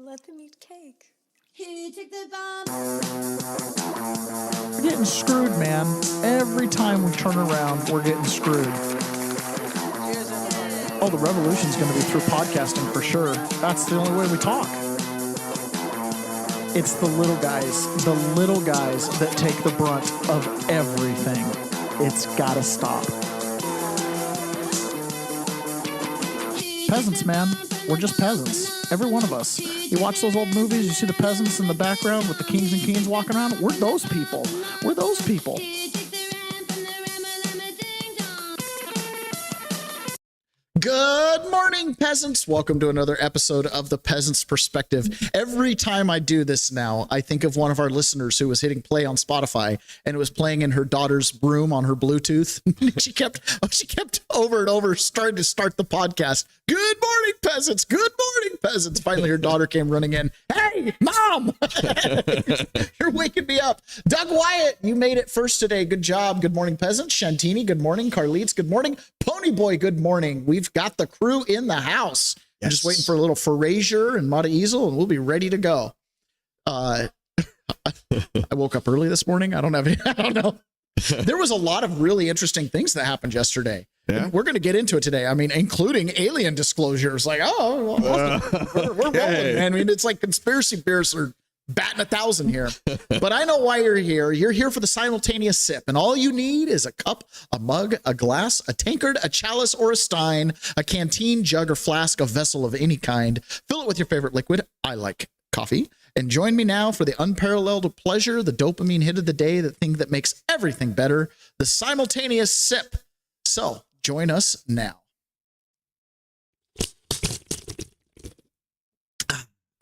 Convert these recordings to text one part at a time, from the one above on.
Let them eat cake. Here, take the bomb. We're getting screwed, man. Every time we turn around, we're getting screwed. Oh, the revolution's going to be through podcasting for sure. That's the only way we talk. It's the little guys that take the brunt of everything. It's got to stop. Peasants, man. We're just peasants. Every one of us. You watch those old movies, you see the peasants in the background with the kings and queens walking around. We're those people. We're those people. Good morning, peasants. Welcome to another episode of The Peasant's Perspective. Every time I do this now, I think of one of our listeners who was hitting play on Spotify and it was playing in her daughter's room on her Bluetooth. she kept over and over starting to start the podcast. Good morning, peasants. Good morning, peasants. Finally, her daughter came running in. Hey, Mom! You're waking me up. Doug Wyatt, you made it first today. Good job. Good morning, peasants. Shantini, good morning. Carlites, good morning. Pony Boy, good morning. We've got the crew in the house. Yes. I'm just waiting for a little Fraser and Mata Easel, and we'll be ready to go. I woke up early this morning. I don't know. There was a lot of really interesting things that happened yesterday. Yeah. We're going to get into it today. I mean, including alien disclosures. Like, we're rolling, man. I mean, it's like conspiracy beers are batting 1,000 here. But I know why you're here. You're here for the simultaneous sip. And all you need is a cup, a mug, a glass, a tankard, a chalice, or a stein, a canteen, jug, or flask, a vessel of any kind. Fill it with your favorite liquid. I like coffee. And join me now for the unparalleled pleasure, the dopamine hit of the day, the thing that makes everything better, the simultaneous sip. So join us now.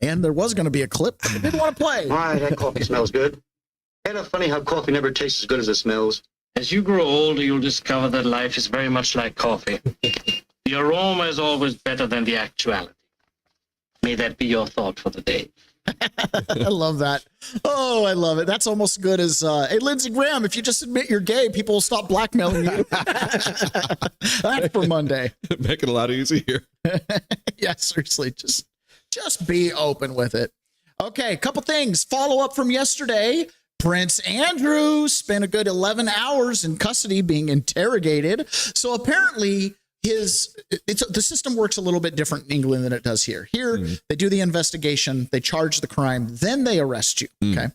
And there was going to be a clip, but I didn't want to play. Why, that coffee smells good. Ain't it funny how coffee never tastes as good as it smells? As you grow older, you'll discover that life is very much like coffee. The aroma is always better than the actuality. May that be your thought for the day. I love that. Oh, I love it. That's almost good as, hey, Lindsey Graham, if you just admit you're gay, people will stop blackmailing you. That's for Monday. Make it a lot easier. Yeah, seriously. Just be open with it. Okay, a couple things. Follow up from yesterday. Prince Andrew spent a good 11 hours in custody being interrogated. So apparently the system works a little bit different in England than it does here. Here, they do the investigation, they charge the crime, then they arrest you. Okay.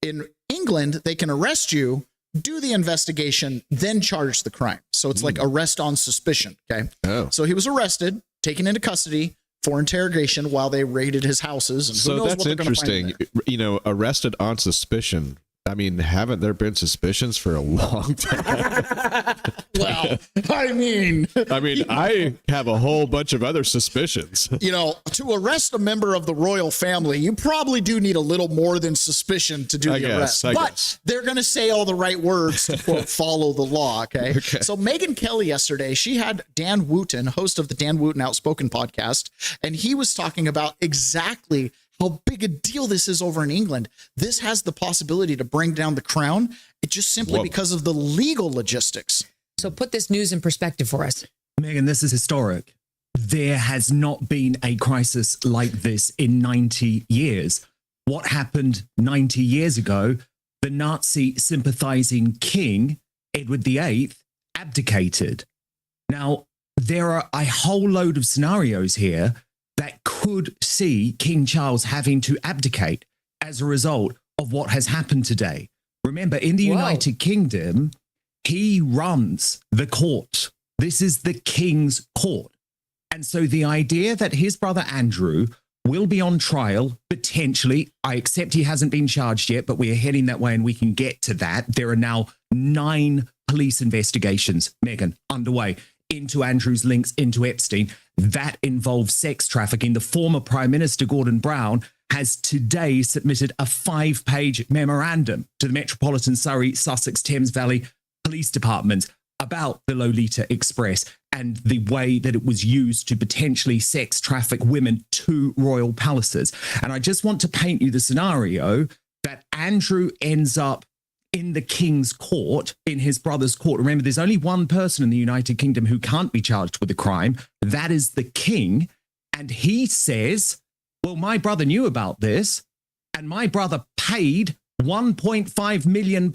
In England, they can arrest you, do the investigation, then charge the crime. So it's like arrest on suspicion. Okay. Oh. So he was arrested, taken into custody for interrogation while they raided his houses. And so that's interesting. You know, arrested on suspicion. I mean, haven't there been suspicions for a long time? Well, I mean, I have a whole bunch of other suspicions. You know, to arrest a member of the royal family, you probably do need a little more than suspicion to do the arrest. But they're going to say all the right words to, quote, follow the law, okay? So Megyn Kelly yesterday, she had Dan Wooten, host of the Dan Wooten Outspoken podcast, and he was talking about exactly how big a deal this is over in England. This has the possibility to bring down the crown. It just simply because of the legal logistics. So put this news in perspective for us. Megan, this is historic. There has not been a crisis like this in 90 years. What happened 90 years ago? The Nazi sympathizing king, Edward VIII, abdicated. Now, there are a whole load of scenarios here that could see King Charles having to abdicate as a result of what has happened today. Remember, in the United Kingdom, he runs the court. This is the king's court. And so the idea that his brother Andrew will be on trial, potentially, I accept he hasn't been charged yet, but we are heading that way and we can get to that. There are now 9 police investigations, Megan, underway into Andrew's links into Epstein. That involves sex trafficking. The former Prime Minister, Gordon Brown, has today submitted a 5-page memorandum to the Metropolitan Surrey, Sussex, Thames Valley Police Department about the Lolita Express and the way that it was used to potentially sex traffic women to royal palaces. And I just want to paint you the scenario that Andrew ends up in the king's court, in his brother's court. Remember, there's only one person in the United Kingdom who can't be charged with a crime. That is the king. And he says, Well, my brother knew about this, and my brother paid £1.5 million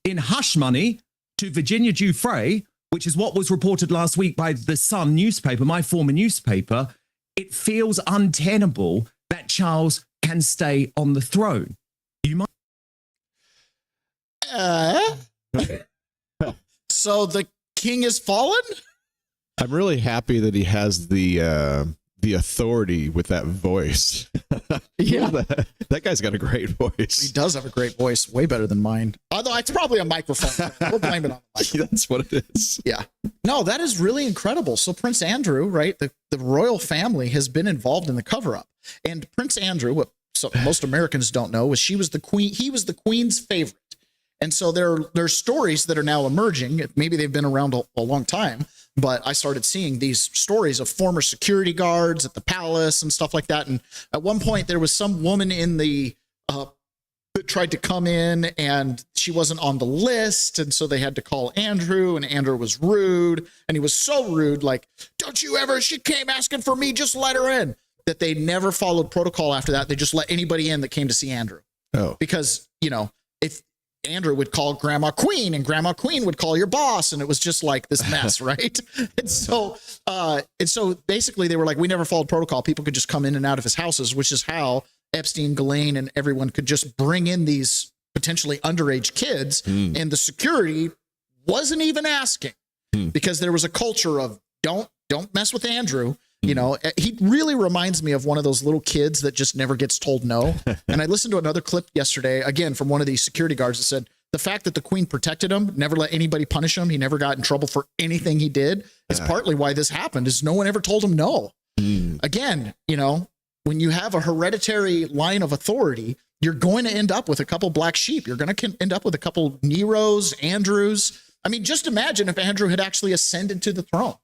in hush money to Virginia Giuffre, which is what was reported last week by the Sun newspaper, my former newspaper. It feels untenable that Charles can stay on the throne. You might. So the king has fallen? I'm really happy that he has the authority with that voice. Yeah. That guy's got a great He voice. does have a great voice, way better than mine. Although it's probably a microphone. We'll blame it on the microphone. That's what it is. Yeah. No, that is really incredible. So Prince Andrew, right, the royal family has been involved in the cover-up. And Prince Andrew, what most Americans don't know, is he was the queen's favorite. And so there's stories that are now emerging. Maybe they've been around a long time, but I started seeing these stories of former security guards at the palace and stuff like that. And at one point, there was some woman in the that tried to come in, and she wasn't on the list, and so they had to call Andrew, and Andrew was rude, and he was so rude, like, "Don't you ever? She came asking for me, just let her in." That they never followed protocol after that. They just let anybody in that came to see Andrew. Oh, Because, if Andrew would call Grandma Queen, and Grandma Queen would call your boss, and it was just like this mess, right? And so basically they were like, we never followed protocol. People could just come in and out of his houses, which is how Epstein, Ghislaine, and everyone could just bring in these potentially underage kids, and the security wasn't even asking because there was a culture of don't mess with Andrew. He really reminds me of one of those little kids that just never gets told no. And I listened to another clip yesterday, again, from one of these security guards that said the fact that the queen protected him, never let anybody punish him, he never got in trouble for anything he did, is partly why this happened, is no one ever told him no. Again, when you have a hereditary line of authority, you're going to end up with a couple black sheep. You're going to end up with a couple Neros, Andrews. I mean, just imagine if Andrew had actually ascended to the throne.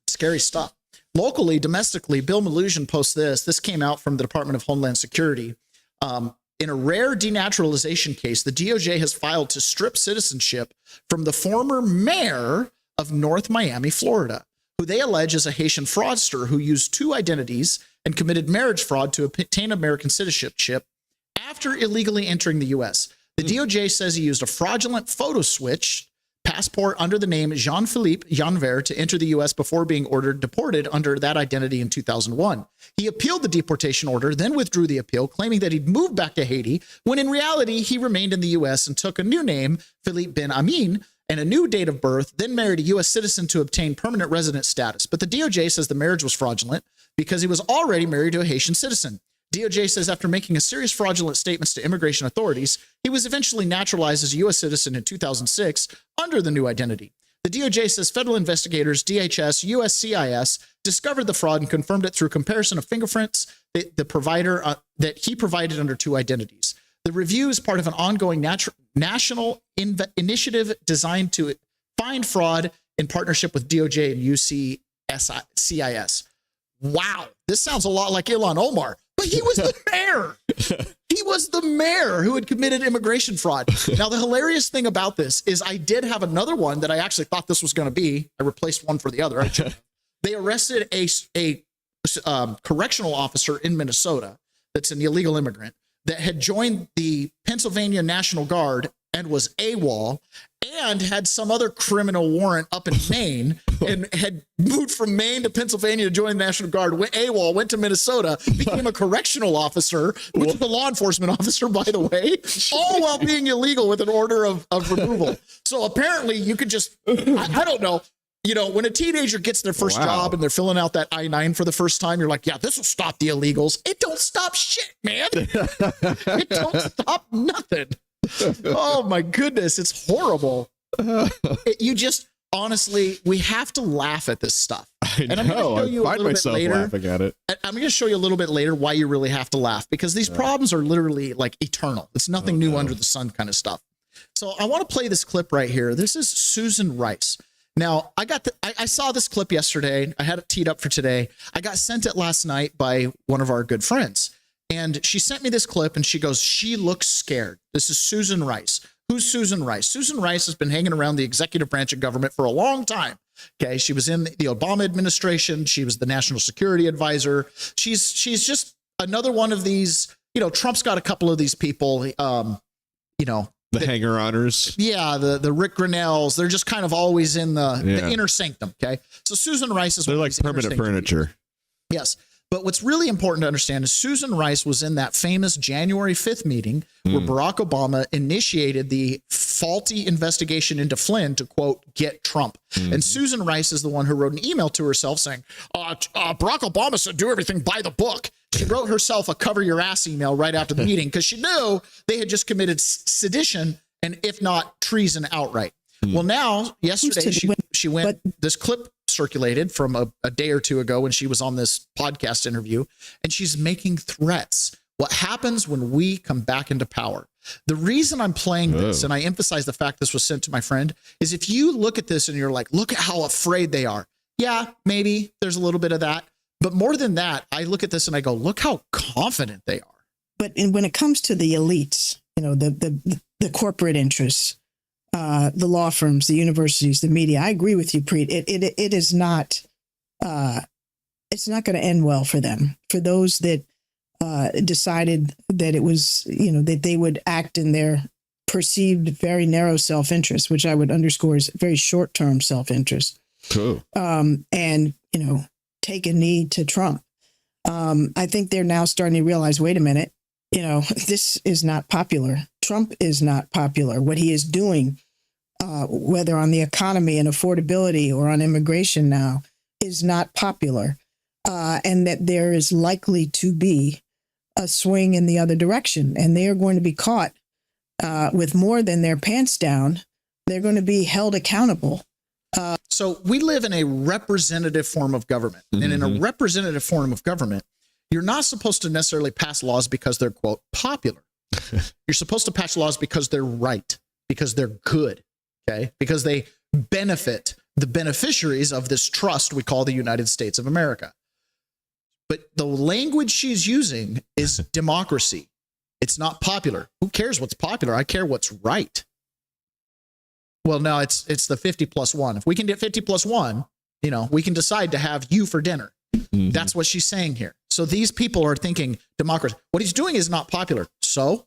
Scary stuff. Locally, domestically, Bill Malhusian posts this. This came out from the Department of Homeland Security. In a rare denaturalization case, the DOJ has filed to strip citizenship from the former mayor of North Miami, Florida, who they allege is a Haitian fraudster who used two identities and committed marriage fraud to obtain American citizenship after illegally entering the U.S. The DOJ says he used a fraudulent photo switch passport under the name Jean-Philippe Janvier to enter the U.S. before being ordered deported under that identity in 2001. He appealed the deportation order, then withdrew the appeal, claiming that he'd moved back to Haiti, when in reality, he remained in the U.S. and took a new name, Philippe Ben Amin, and a new date of birth, then married a U.S. citizen to obtain permanent resident status. But the DOJ says the marriage was fraudulent because he was already married to a Haitian citizen. DOJ says after making a series of fraudulent statements to immigration authorities, he was eventually naturalized as a U.S. citizen in 2006 under the new identity. The DOJ says federal investigators, DHS, USCIS, discovered the fraud and confirmed it through comparison of fingerprints that he provided under two identities. The review is part of an ongoing national initiative designed to find fraud in partnership with DOJ and USCIS. Wow, this sounds a lot like Ilhan Omar. But he was the mayor. He was the mayor who had committed immigration fraud. Now, the hilarious thing about this is I did have another one that I actually thought this was going to be. I replaced one for the other. They arrested a correctional officer in Minnesota that's an illegal immigrant that had joined the Pennsylvania National Guard and was AWOL and had some other criminal warrant up in Maine and had moved from Maine to Pennsylvania to join the National Guard, went AWOL, went to Minnesota, became a correctional officer, which is a law enforcement officer, by the way, all while being illegal with an order of removal. So apparently you could just, I don't know, when a teenager gets their first job and they're filling out that I-9 for the first time, you're like, yeah, this will stop the illegals. It don't stop shit, man. It don't stop nothing. Oh my goodness, it's horrible. You just honestly, we have to laugh at this stuff. And I'm going to show you a little bit later. Laughing at it. I'm going to show you a little bit later why you really have to laugh, because these problems are literally like eternal. It's nothing new under the sun kind of stuff. So I want to play this clip right here. This is Susan Rice. Now, I saw this clip yesterday. I had it teed up for today. I got sent it last night by one of our good friends. And she sent me this clip and she goes, she looks scared. This is Susan Rice. Who's Susan Rice? Susan Rice has been hanging around the executive branch of government for a long time. Okay. She was in the Obama administration. She was the national security advisor. She's just another one of these, Trump's got a couple of these people, the hanger-oners. Yeah, the Rick Grinnells. They're just kind of always in the inner sanctum. Okay, so Susan Rice is they're one of like these permanent furniture. Yes, but what's really important to understand is Susan Rice was in that famous January 5th meeting where Barack Obama initiated the faulty investigation into Flynn to, quote, get Trump. And Susan Rice is the one who wrote an email to herself saying, Barack Obama said do everything by the book. She wrote herself a cover your ass email right after the meeting because she knew they had just committed sedition and, if not, treason outright. Well, now, yesterday, she went, this clip circulated from a day or two ago when she was on this podcast interview, and she's making threats. What happens when we come back into power? The reason I'm playing this, and I emphasize the fact this was sent to my friend, is if you look at this and you're like, look at how afraid they are. Yeah, maybe there's a little bit of that. But more than that, I look at this and I go, look how confident they are. But when it comes to the elites, the corporate interests, the law firms, the universities, the media, I agree with you, Preet. It is not, it's not going to end well for them. For those that decided that it was, that they would act in their perceived very narrow self-interest, which I would underscore is very short-term self-interest. Cool. And, take a knee to Trump. I think they're now starting to realize, wait a minute, this is not popular. Trump is not popular. What he is doing, whether on the economy and affordability or on immigration now, is not popular. And that there is likely to be a swing in the other direction. And they are going to be caught with more than their pants down. They're going to be held accountable. So we live in a representative form of government. And in a representative form of government, you're not supposed to necessarily pass laws because they're, quote, popular. You're supposed to pass laws because they're right, because they're good, okay? Because they benefit the beneficiaries of this trust we call the United States of America. But the language she's using is democracy. It's not popular. Who cares what's popular? I care what's right. Well, no, it's the 50+1. If we can get 50+1, we can decide to have you for dinner. That's what she's saying here. So these people are thinking democracy. What he's doing is not popular. So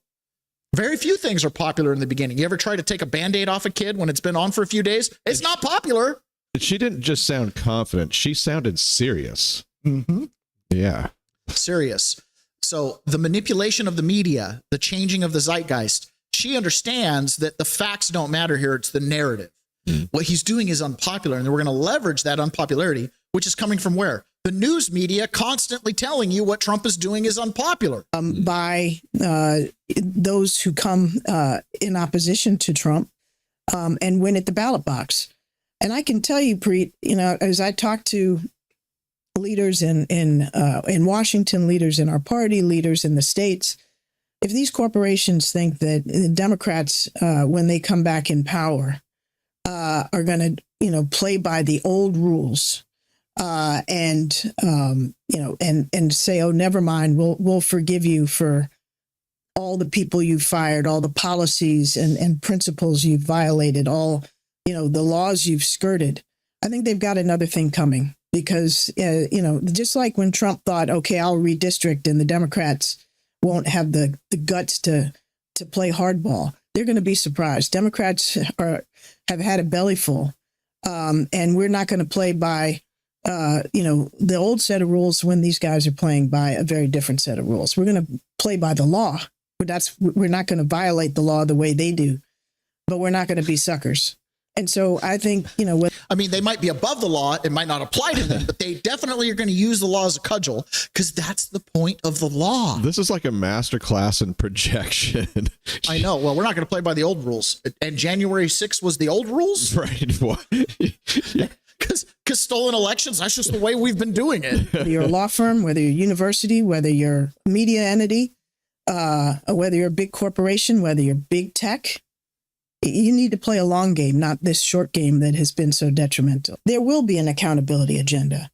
very few things are popular in the beginning. You ever try to take a Band-Aid off a kid when it's been on for a few days? It's not popular. She didn't just sound confident. She sounded serious. Yeah. Serious. So the manipulation of the media, the changing of the zeitgeist, she understands that the facts don't matter here. It's the narrative. What he's doing is unpopular, and we're going to leverage that unpopularity, which is coming from where? The news media constantly telling you what Trump is doing is unpopular. By those who come in opposition to Trump and win at the ballot box. And I can tell you, Preet, as I talk to leaders in Washington, leaders in our party, leaders in the states, if these corporations think that the Democrats, when they come back in power, are going to, play by the old rules and say, oh, never mind, we'll forgive you for all the people you've fired, all the policies and principles you've violated, all, the laws you've skirted. I think they've got another thing coming because, just like when Trump thought, OK, I'll redistrict and the Democrats won't have the guts to play hardball. They're going to be surprised. Democrats have had a belly full, and we're not going to play by, the old set of rules when these guys are playing by a very different set of rules. We're going to play by the law. We're not going to violate the law the way they do, but we're not going to be suckers. And so I think, they might be above the law. It might not apply to them, but they definitely are going to use the law as a cudgel because that's the point of the law. This is like a masterclass in projection. I know. Well, we're not going to play by the old rules. And January 6th was the old rules? Right. What? Because stolen elections, that's just the way we've been doing it. Whether you're a law firm, whether you're a university, whether you're a media entity, whether you're a big corporation, whether you're big tech, you need to play a long game, not this short game that has been so detrimental. There will be an accountability agenda.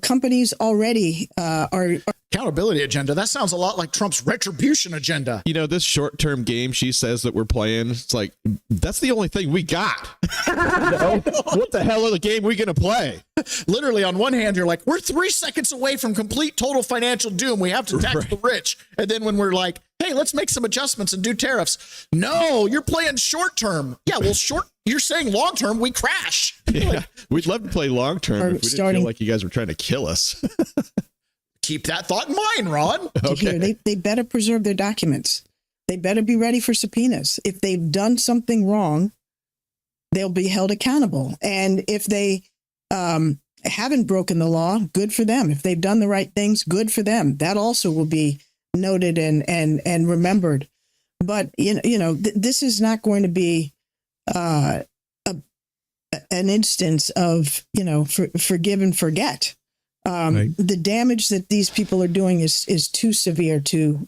Companies already are Accountability agenda. That sounds a lot like Trump's retribution agenda. You know, this short-term game she says that we're playing, it's like, that's the only thing we got. What the hell are the game we going to play? Literally, on one hand, you're like, we're 3 seconds away from complete total financial doom. We have to tax the rich. And then when we're like, hey, let's make some adjustments and do tariffs. No, you're playing short-term. Yeah, well, you're saying long-term, we crash. Yeah, we'd love to play long-term if we didn't feel like you guys were trying to kill us. Keep that thought in mind, Ron. Okay. They better preserve their documents. They better be ready for subpoenas. If they've done something wrong, they'll be held accountable. And if they haven't broken the law, good for them. If they've done the right things, good for them. That also will be noted and remembered. But this is not going to be an instance of forgive and forget. Right. The damage that these people are doing is too severe to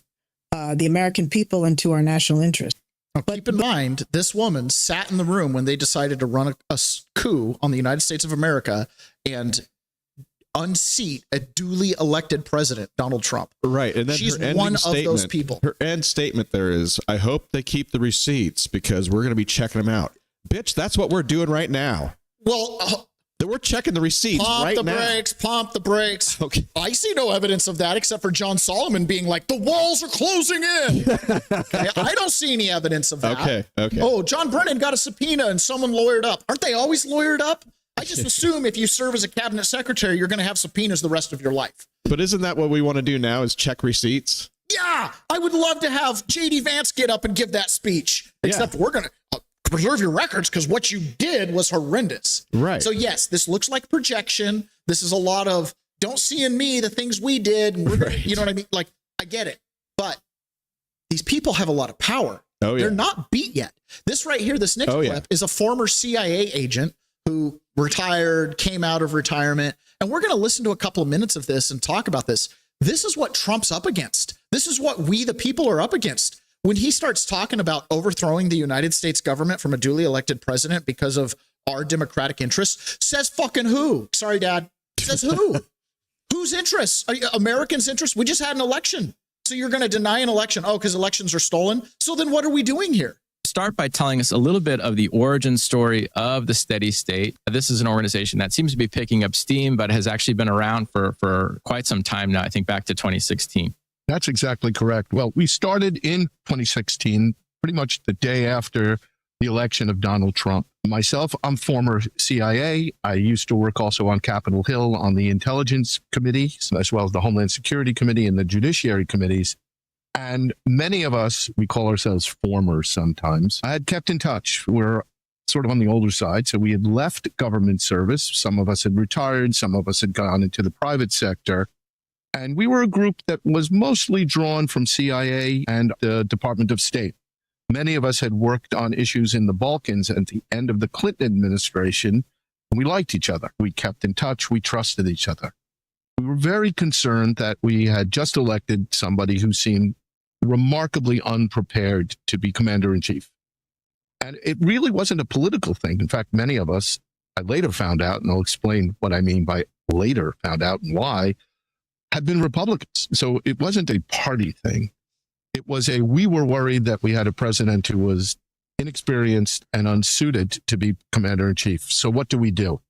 the American people and to our national interest. But keep in mind, this woman sat in the room when they decided to run a coup on the United States of America and unseat a duly elected president, Donald Trump. Right. And then she's one of those people. Her end statement there is, I hope they keep the receipts because we're going to be checking them out. Bitch, that's what we're doing right now. Well, we're checking the receipts right now. Pump the brakes. Okay. I see no evidence of that except for John Solomon being like, the walls are closing in. Okay? I don't see any evidence of that. Okay. Oh, John Brennan got a subpoena and someone lawyered up. Aren't they always lawyered up? I just assume if you serve as a cabinet secretary, you're going to have subpoenas the rest of your life. But isn't that what we want to do now is check receipts? Yeah, I would love to have J.D. Vance get up and give that speech, except we're going to preserve your records because what you did was horrendous. Right. So yes, this looks like projection. This is a lot of don't see in me the things we did. And we're gonna, you know what I mean? Like, I get it. But these people have a lot of power. Oh, yeah. They're not beat yet. This right here, this next clip is a former CIA agent who retired, came out of retirement. And we're going to listen to a couple of minutes of this and talk about this. This is what Trump's up against. This is what we, the people, are up against. When he starts talking about overthrowing the United States government from a duly elected president because of our democratic interests, says fucking who? Sorry, Dad. Says who? Whose interests? Americans' interests? We just had an election. So you're going to deny an election? Oh, because elections are stolen? So then what are we doing here? Start by telling us a little bit of the origin story of the Steady State. This is an organization that seems to be picking up steam, but has actually been around for quite some time now, I think back to 2016. That's exactly correct. Well, we started in 2016, pretty much the day after the election of Donald Trump. Myself, I'm former CIA. I used to work also on Capitol Hill on the Intelligence Committee, as well as the Homeland Security Committee and the Judiciary Committees. And many of us, we call ourselves formers sometimes, I had kept in touch. We're sort of on the older side. So we had left government service. Some of us had retired. Some of us had gone into the private sector. And we were a group that was mostly drawn from CIA and the Department of State. Many of us had worked on issues in the Balkans at the end of the Clinton administration, and we liked each other. We kept in touch. We trusted each other. We were very concerned that we had just elected somebody who seemed remarkably unprepared to be commander-in-chief. And it really wasn't a political thing. In fact, many of us, I later found out, and I'll explain what I mean by later found out and why, had been Republicans. So it wasn't a party thing. It was we were worried that we had a president who was inexperienced and unsuited to be commander-in-chief. So what do we do?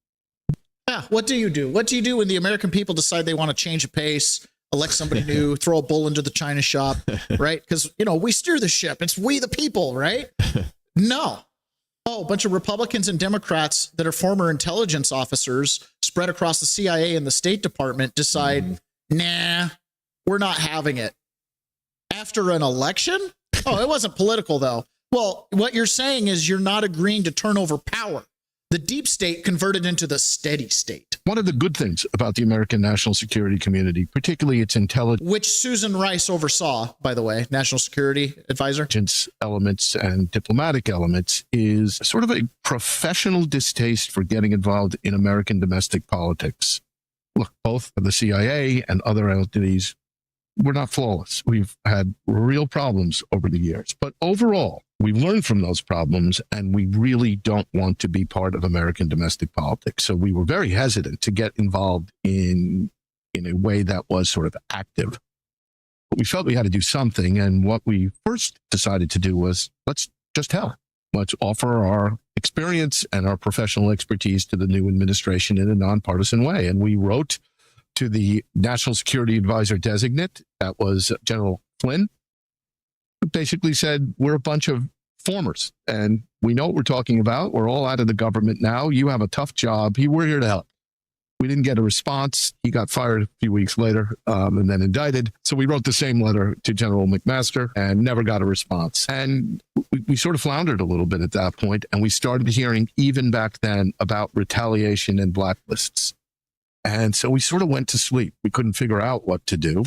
Yeah, what do you do? What do you do when the American people decide they want to change a pace, elect somebody new, throw a bull into the china shop, right? Because, we steer the ship. It's we the people, right? No. Oh, a bunch of Republicans and Democrats that are former intelligence officers spread across the CIA and the State Department decide, nah, we're not having it. After an election? Oh, it wasn't political, though. Well, what you're saying is you're not agreeing to turn over power. The deep state converted into the steady state. One of the good things about the American national security community, particularly its intelligence, which Susan Rice oversaw, by the way, national security advisor, elements and diplomatic elements, is sort of a professional distaste for getting involved in American domestic politics. Look, both the CIA and other entities, we're not flawless. We've had real problems over the years. But overall, we've learned from those problems, and we really don't want to be part of American domestic politics. So we were very hesitant to get involved in in a way that was sort of active. But we felt we had to do something. And what we first decided to do was let's just help. Let's offer our experience and our professional expertise to the new administration in a nonpartisan way. And we wrote to the National Security Advisor designate, that was General Flynn, who basically said, we're a bunch of formers and we know what we're talking about. We're all out of the government now. You have a tough job. We're here to help. We didn't get a response. He got fired a few weeks later and then indicted. So we wrote the same letter to General McMaster and never got a response. And we sort of floundered a little bit at that point. And we started hearing even back then about retaliation and blacklists. And so we sort of went to sleep. We couldn't figure out what to do.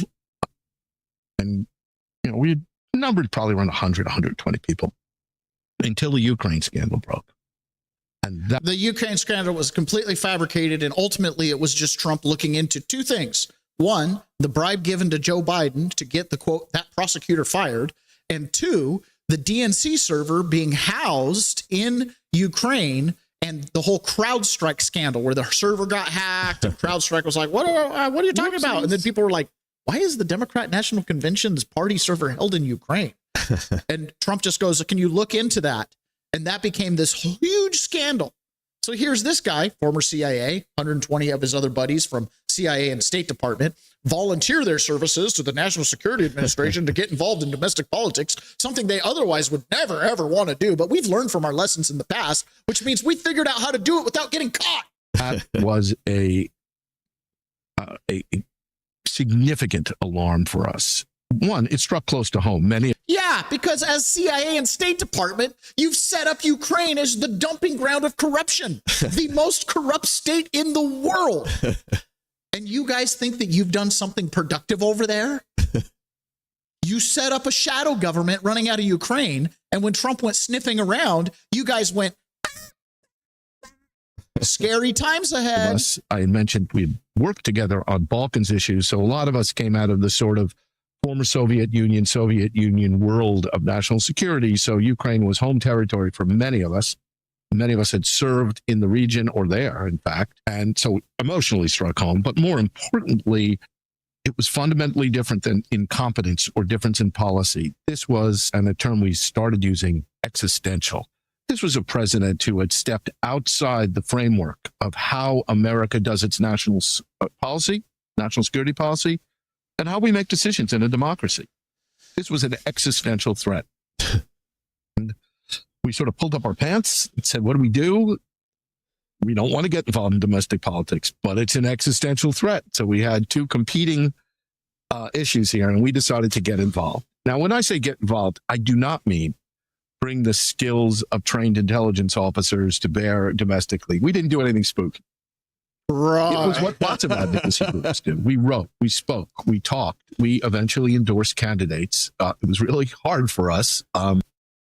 And, we had numbered probably around 100, 120 people until the Ukraine scandal broke. And the Ukraine scandal was completely fabricated, and ultimately it was just Trump looking into two things. One, the bribe given to Joe Biden to get the, quote, that prosecutor fired. And two, the DNC server being housed in Ukraine and the whole CrowdStrike scandal where the server got hacked and CrowdStrike was like, what are you talking about? And then people were like, why is the Democrat National Convention's party server held in Ukraine? And Trump just goes, can you look into that? And that became this huge scandal. So here's this guy, former CIA, 120 of his other buddies from CIA and State Department, volunteer their services to the National Security Administration to get involved in domestic politics, something they otherwise would never, ever want to do. But we've learned from our lessons in the past, which means we figured out how to do it without getting caught. That was a significant alarm for us. One, it struck close to home. Yeah, because as CIA and State Department, you've set up Ukraine as the dumping ground of corruption, the most corrupt state in the world. And you guys think that you've done something productive over there? You set up a shadow government running out of Ukraine. And when Trump went sniffing around, you guys went, scary times ahead. I had mentioned we'd worked together on Balkans issues. So a lot of us came out of the sort of former Soviet Union world of national security. So Ukraine was home territory for many of us. Many of us had served in the region or there, in fact. And so emotionally struck home. But more importantly, it was fundamentally different than incompetence or difference in policy. This was, and a term we started using, existential. This was a president who had stepped outside the framework of how America does its national policy, national security policy, and how we make decisions in a democracy. This was an existential threat. And we sort of pulled up our pants and said, what do? We don't want to get involved in domestic politics, but it's an existential threat. So we had two competing issues here, and we decided to get involved. Now, when I say get involved, I do not mean bring the skills of trained intelligence officers to bear domestically. We didn't do anything spooky. Right. It was what lots of advocacy groups do. We wrote, we spoke, we talked, we eventually endorsed candidates. It was really hard for us,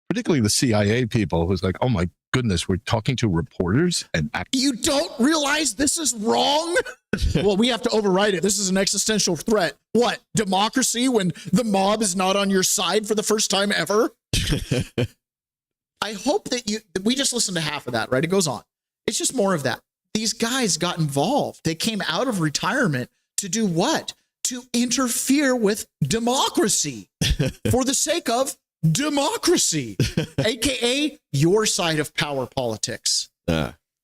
particularly the CIA people who was like, oh my goodness, we're talking to reporters and you don't realize this is wrong? Well, we have to override it. This is an existential threat. What? Democracy when the mob is not on your side for the first time ever? I hope that we just listened to half of that, right? It goes on. It's just more of that. These guys got involved. They came out of retirement to do what? To interfere with democracy for the sake of democracy, AKA your side of power politics.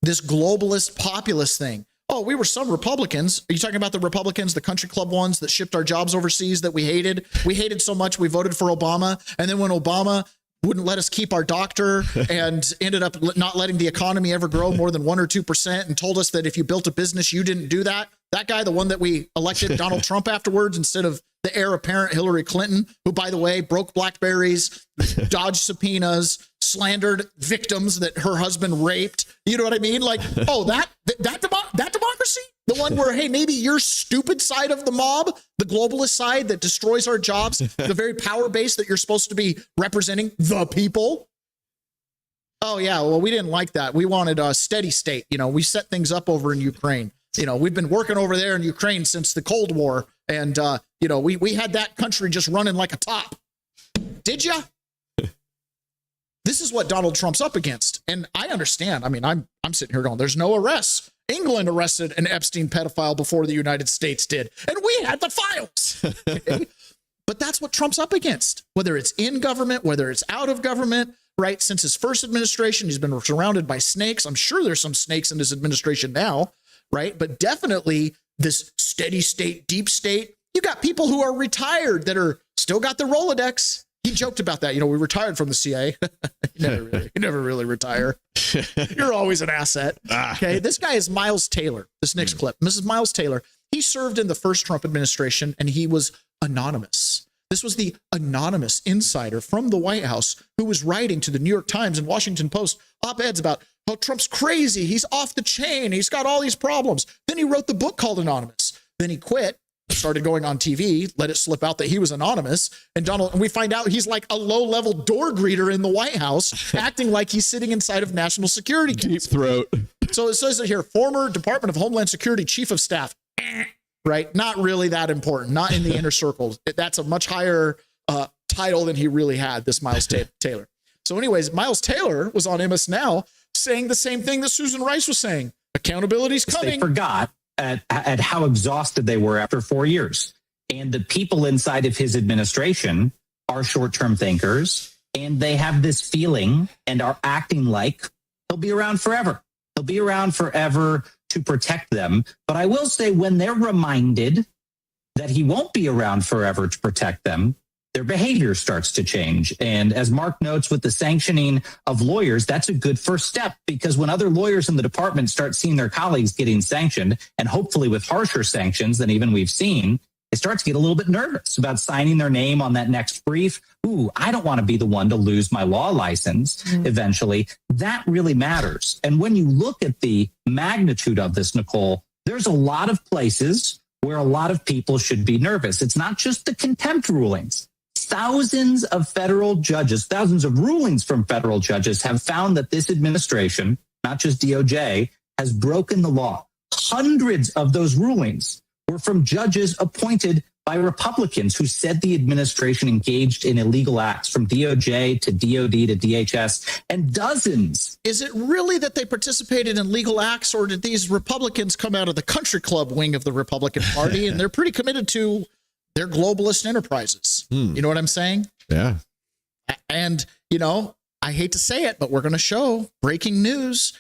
This globalist populist thing. Oh, we were some Republicans. Are you talking about the Republicans, the country club ones that shipped our jobs overseas that we hated? We hated so much we voted for Obama. And then when Obama wouldn't let us keep our doctor and ended up not letting the economy ever grow more than 1 or 2% and told us that if you built a business, you didn't do that. That guy, the one that we elected Donald Trump afterwards instead of the heir apparent Hillary Clinton, who, by the way, broke Blackberries, dodged subpoenas, slandered victims that her husband raped. You know what I mean? Like, oh, that democracy? The one where, hey, maybe your stupid side of the mob, the globalist side that destroys our jobs, the very power base that you're supposed to be representing, the people. Oh, yeah, well, we didn't like that. We wanted a steady state. You know, we set things up over in Ukraine. You know, we've been working over there in Ukraine since the Cold War. And, you know, we had that country just running like a top. Did ya? This is what Donald Trump's up against. And I understand. I mean, I'm sitting here going, there's no arrests. England arrested an Epstein pedophile before the United States did, and we had the files. Okay? But that's what Trump's up against, whether it's in government, whether it's out of government, right? Since his first administration, he's been surrounded by snakes. I'm sure there's some snakes in his administration now, right? But definitely this steady state, deep state. You got people who are retired that are still got their Rolodex. He joked about that. We retired from the CIA. You never really retire. You're always an asset. Okay. This guy is Miles Taylor. This next clip, Mrs. Miles Taylor. He served in the first Trump administration and he was anonymous. This was the anonymous insider from the White House who was writing to the New York Times and Washington Post op-eds about how Trump's crazy. He's off the chain. He's got all these problems. Then he wrote the book called Anonymous. Then he quit, started going on TV, let it slip out that he was anonymous. And we find out he's like a low-level door greeter in the White House, acting like he's sitting inside of National Security Council. Deep throat. So it says it here, former Department of Homeland Security Chief of Staff. Right? Not really that important. Not in the inner circles. That's a much higher title than he really had, this Miles Taylor. So anyways, Miles Taylor was on MS Now saying the same thing that Susan Rice was saying. Accountability's coming. They forgot at how exhausted they were after 4 years. And the people inside of his administration are short-term thinkers, and they have this feeling and are acting like he'll be around forever. He'll be around forever to protect them. But I will say, when they're reminded that he won't be around forever to protect them, their behavior starts to change. And as Mark notes, with the sanctioning of lawyers, that's a good first step, because when other lawyers in the department start seeing their colleagues getting sanctioned, and hopefully with harsher sanctions than even we've seen, they start to get a little bit nervous about signing their name on that next brief. Ooh, I don't want to be the one to lose my law license eventually. That really matters. And when you look at the magnitude of this, Nicole, there's a lot of places where a lot of people should be nervous. It's not just the contempt rulings. Thousands of federal judges, thousands of rulings from federal judges have found that this administration, not just DOJ, has broken the law. Hundreds of those rulings were from judges appointed by Republicans who said the administration engaged in illegal acts, from DOJ to DOD to DHS, and dozens. Is it really that they participated in legal acts, or did these Republicans come out of the country club wing of the Republican Party and they're pretty committed to their globalist enterprises? You know what I'm saying? Yeah. And, I hate to say it, but we're going to show breaking news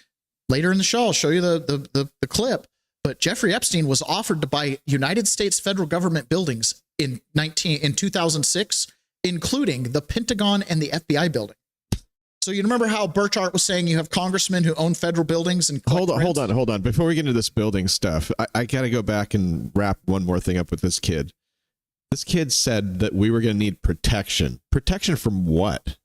later in the show. I'll show you the clip. But Jeffrey Epstein was offered to buy United States federal government buildings in 2006, including the Pentagon and the FBI building. So you remember how Burchart was saying you have congressmen who own federal buildings and hold on. Before we get into this building stuff, I got to go back and wrap one more thing up with this kid. This kid said that we were going to need protection. Protection from what?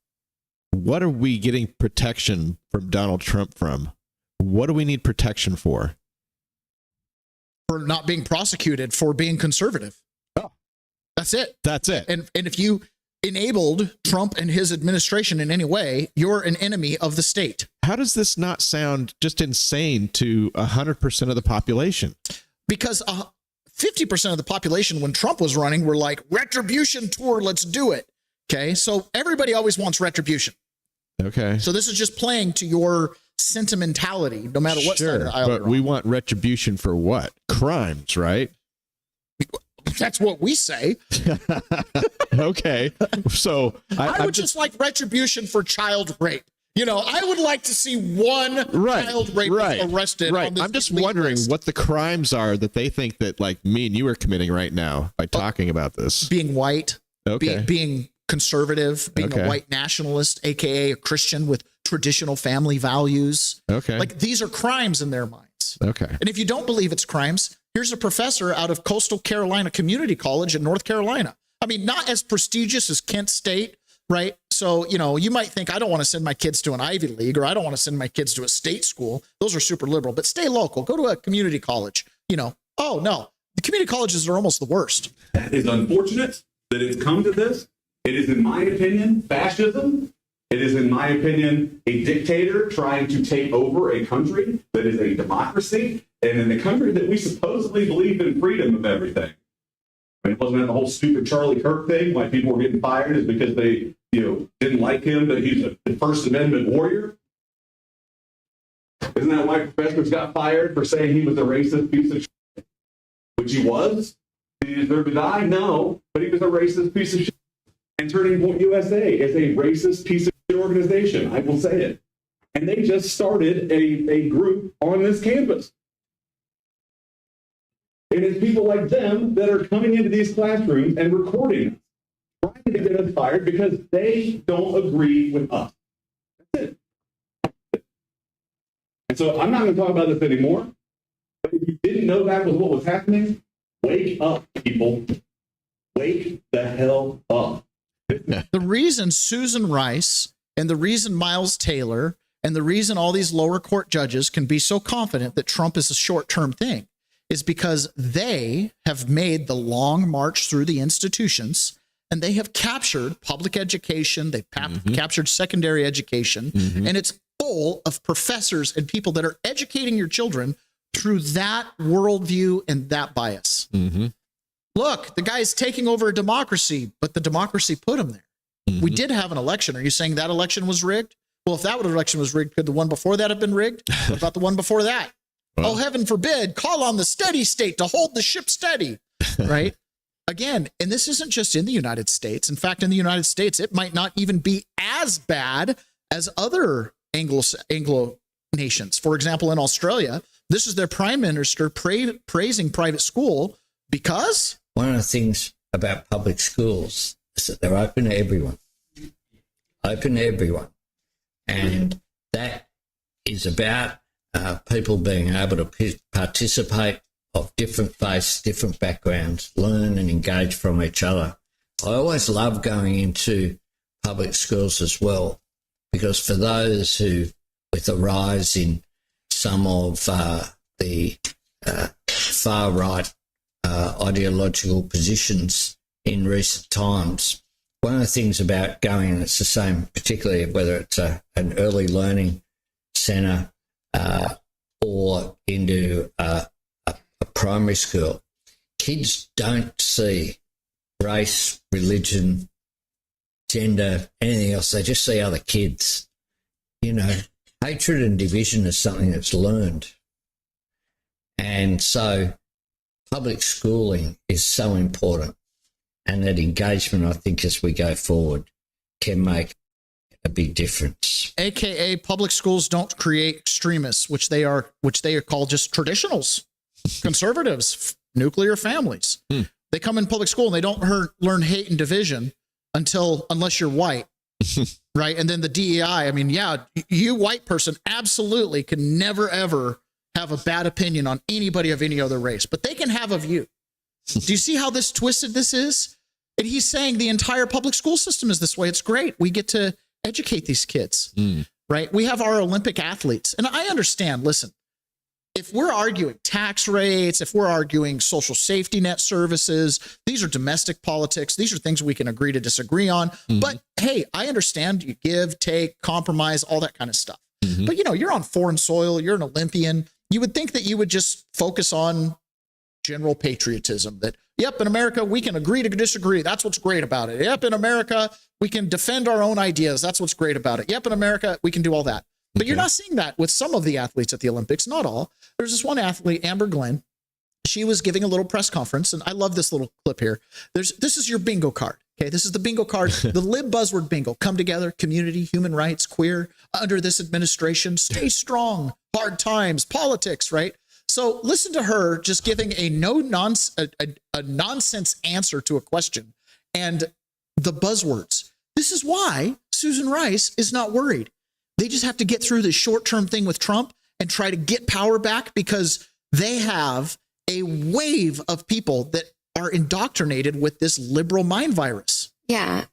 What are we getting protection from Donald Trump from? What do we need protection for? For not being prosecuted for being conservative. Oh, that's it. That's it. And if you enabled Trump and his administration in any way, you're an enemy of the state. How does this not sound just insane to 100% of the population? Because 50% of the population, when Trump was running, were like, retribution tour, let's do it. Okay. So everybody always wants retribution. Okay. So this is just playing to your sentimentality, no matter what side of the aisle. But we want retribution for what? Crimes, right? That's what we say. Okay. So I would just like retribution for child rape. I would like to see one child rapist arrested. Right. On this I'm just wondering what the crimes are that they think that, like, me and you are committing right now by talking about this. Being white, okay. being conservative, being a white nationalist, aka a Christian with traditional family values. Okay. Like, these are crimes in their minds. Okay. And if you don't believe it's crimes, here's a professor out of Coastal Carolina Community College in North Carolina. I mean, not as prestigious as Kent State, right? So, you might think, I don't want to send my kids to an Ivy League, or I don't want to send my kids to a state school. Those are super liberal, but stay local. Go to a community college. Oh, no. The community colleges are almost the worst. That is unfortunate that it's come to this. It is, in my opinion, fascism. It is, in my opinion, a dictator trying to take over a country that is a democracy, and in a country that we supposedly believe in freedom of everything. I mean, wasn't that the whole stupid Charlie Kirk thing? Why people were getting fired is because they, didn't like him, that he's a First Amendment warrior. Isn't that why professors got fired for saying he was a racist piece of shit? Which he was. Did he deserve to die? No, but he was a racist piece of shit. And Turning Point USA is a racist piece of shit organization. I will say it. And they just started a group on this campus. And it's people like them that are coming into these classrooms and recording us, trying to get us fired because they don't agree with us. That's it. And so I'm not going to talk about this anymore. But if you didn't know that was what was happening, wake up, people. Wake the hell up. The reason Susan Rice and the reason Miles Taylor and the reason all these lower court judges can be so confident that Trump is a short-term thing is because they have made the long march through the institutions and they have captured public education. They've captured secondary education, and it's full of professors and people that are educating your children through that worldview and that bias. Look, the guy's taking over a democracy, but the democracy put him there. We did have an election. Are you saying that election was rigged? Well, if that election was rigged, could the one before that have been rigged? What about the one before that? Oh, heaven forbid, call on the steady state to hold the ship steady, right? Again, and this isn't just in the United States. In fact, in the United States, it might not even be as bad as other Anglo nations. For example, in Australia, this is their prime minister praising private school because one of the things about public schools is that they're open to everyone. Open to everyone. And that is about people being able to participate of different faiths, different backgrounds, learn and engage from each other. I always love going into public schools as well, because for those who, with the rise in some of the far-right ideological positions in recent times, one of the things about going, and it's the same particularly whether it's an early learning centre or into a primary school, kids don't see race, religion, gender, anything else. They just see other kids. You know, hatred and division is something that's learned. And so public schooling is so important. And that engagement, I think, as we go forward, can make a big difference. AKA public schools don't create extremists, which they are called just traditionals, conservatives, nuclear families. They come in public school and they don't learn hate and division unless you're white, right? And then the DEI, I mean, yeah, you white person absolutely can never, ever have a bad opinion on anybody of any other race, but they can have of you. Do you see how twisted this is? And he's saying the entire public school system is this way. It's great. We get to educate these kids, right? We have our Olympic athletes. And I understand, listen, if we're arguing tax rates, if we're arguing social safety net services, these are domestic politics. These are things we can agree to disagree on. But hey, I understand you give, take, compromise, all that kind of stuff. But you know, you're on foreign soil. You're an Olympian. You would think that you would just focus on general patriotism, that, yep, in America, we can agree to disagree. That's what's great about it. Yep, in America, we can defend our own ideas. That's what's great about it. Yep, in America, we can do all that. But you're not seeing that with some of the athletes at the Olympics, not all. There's this one athlete, Amber Glenn. She was giving a little press conference, and I love this little clip here. This is your bingo card. Okay, this is the bingo card, the lib buzzword bingo. Come together, community, human rights, queer, under this administration, stay strong, hard times, politics, right? So listen to her just giving a nonsense answer to a question and the buzzwords. This is why Susan Rice is not worried. They just have to get through this short-term thing with Trump and try to get power back, because they have a wave of people that are indoctrinated with this liberal mind virus. Yeah,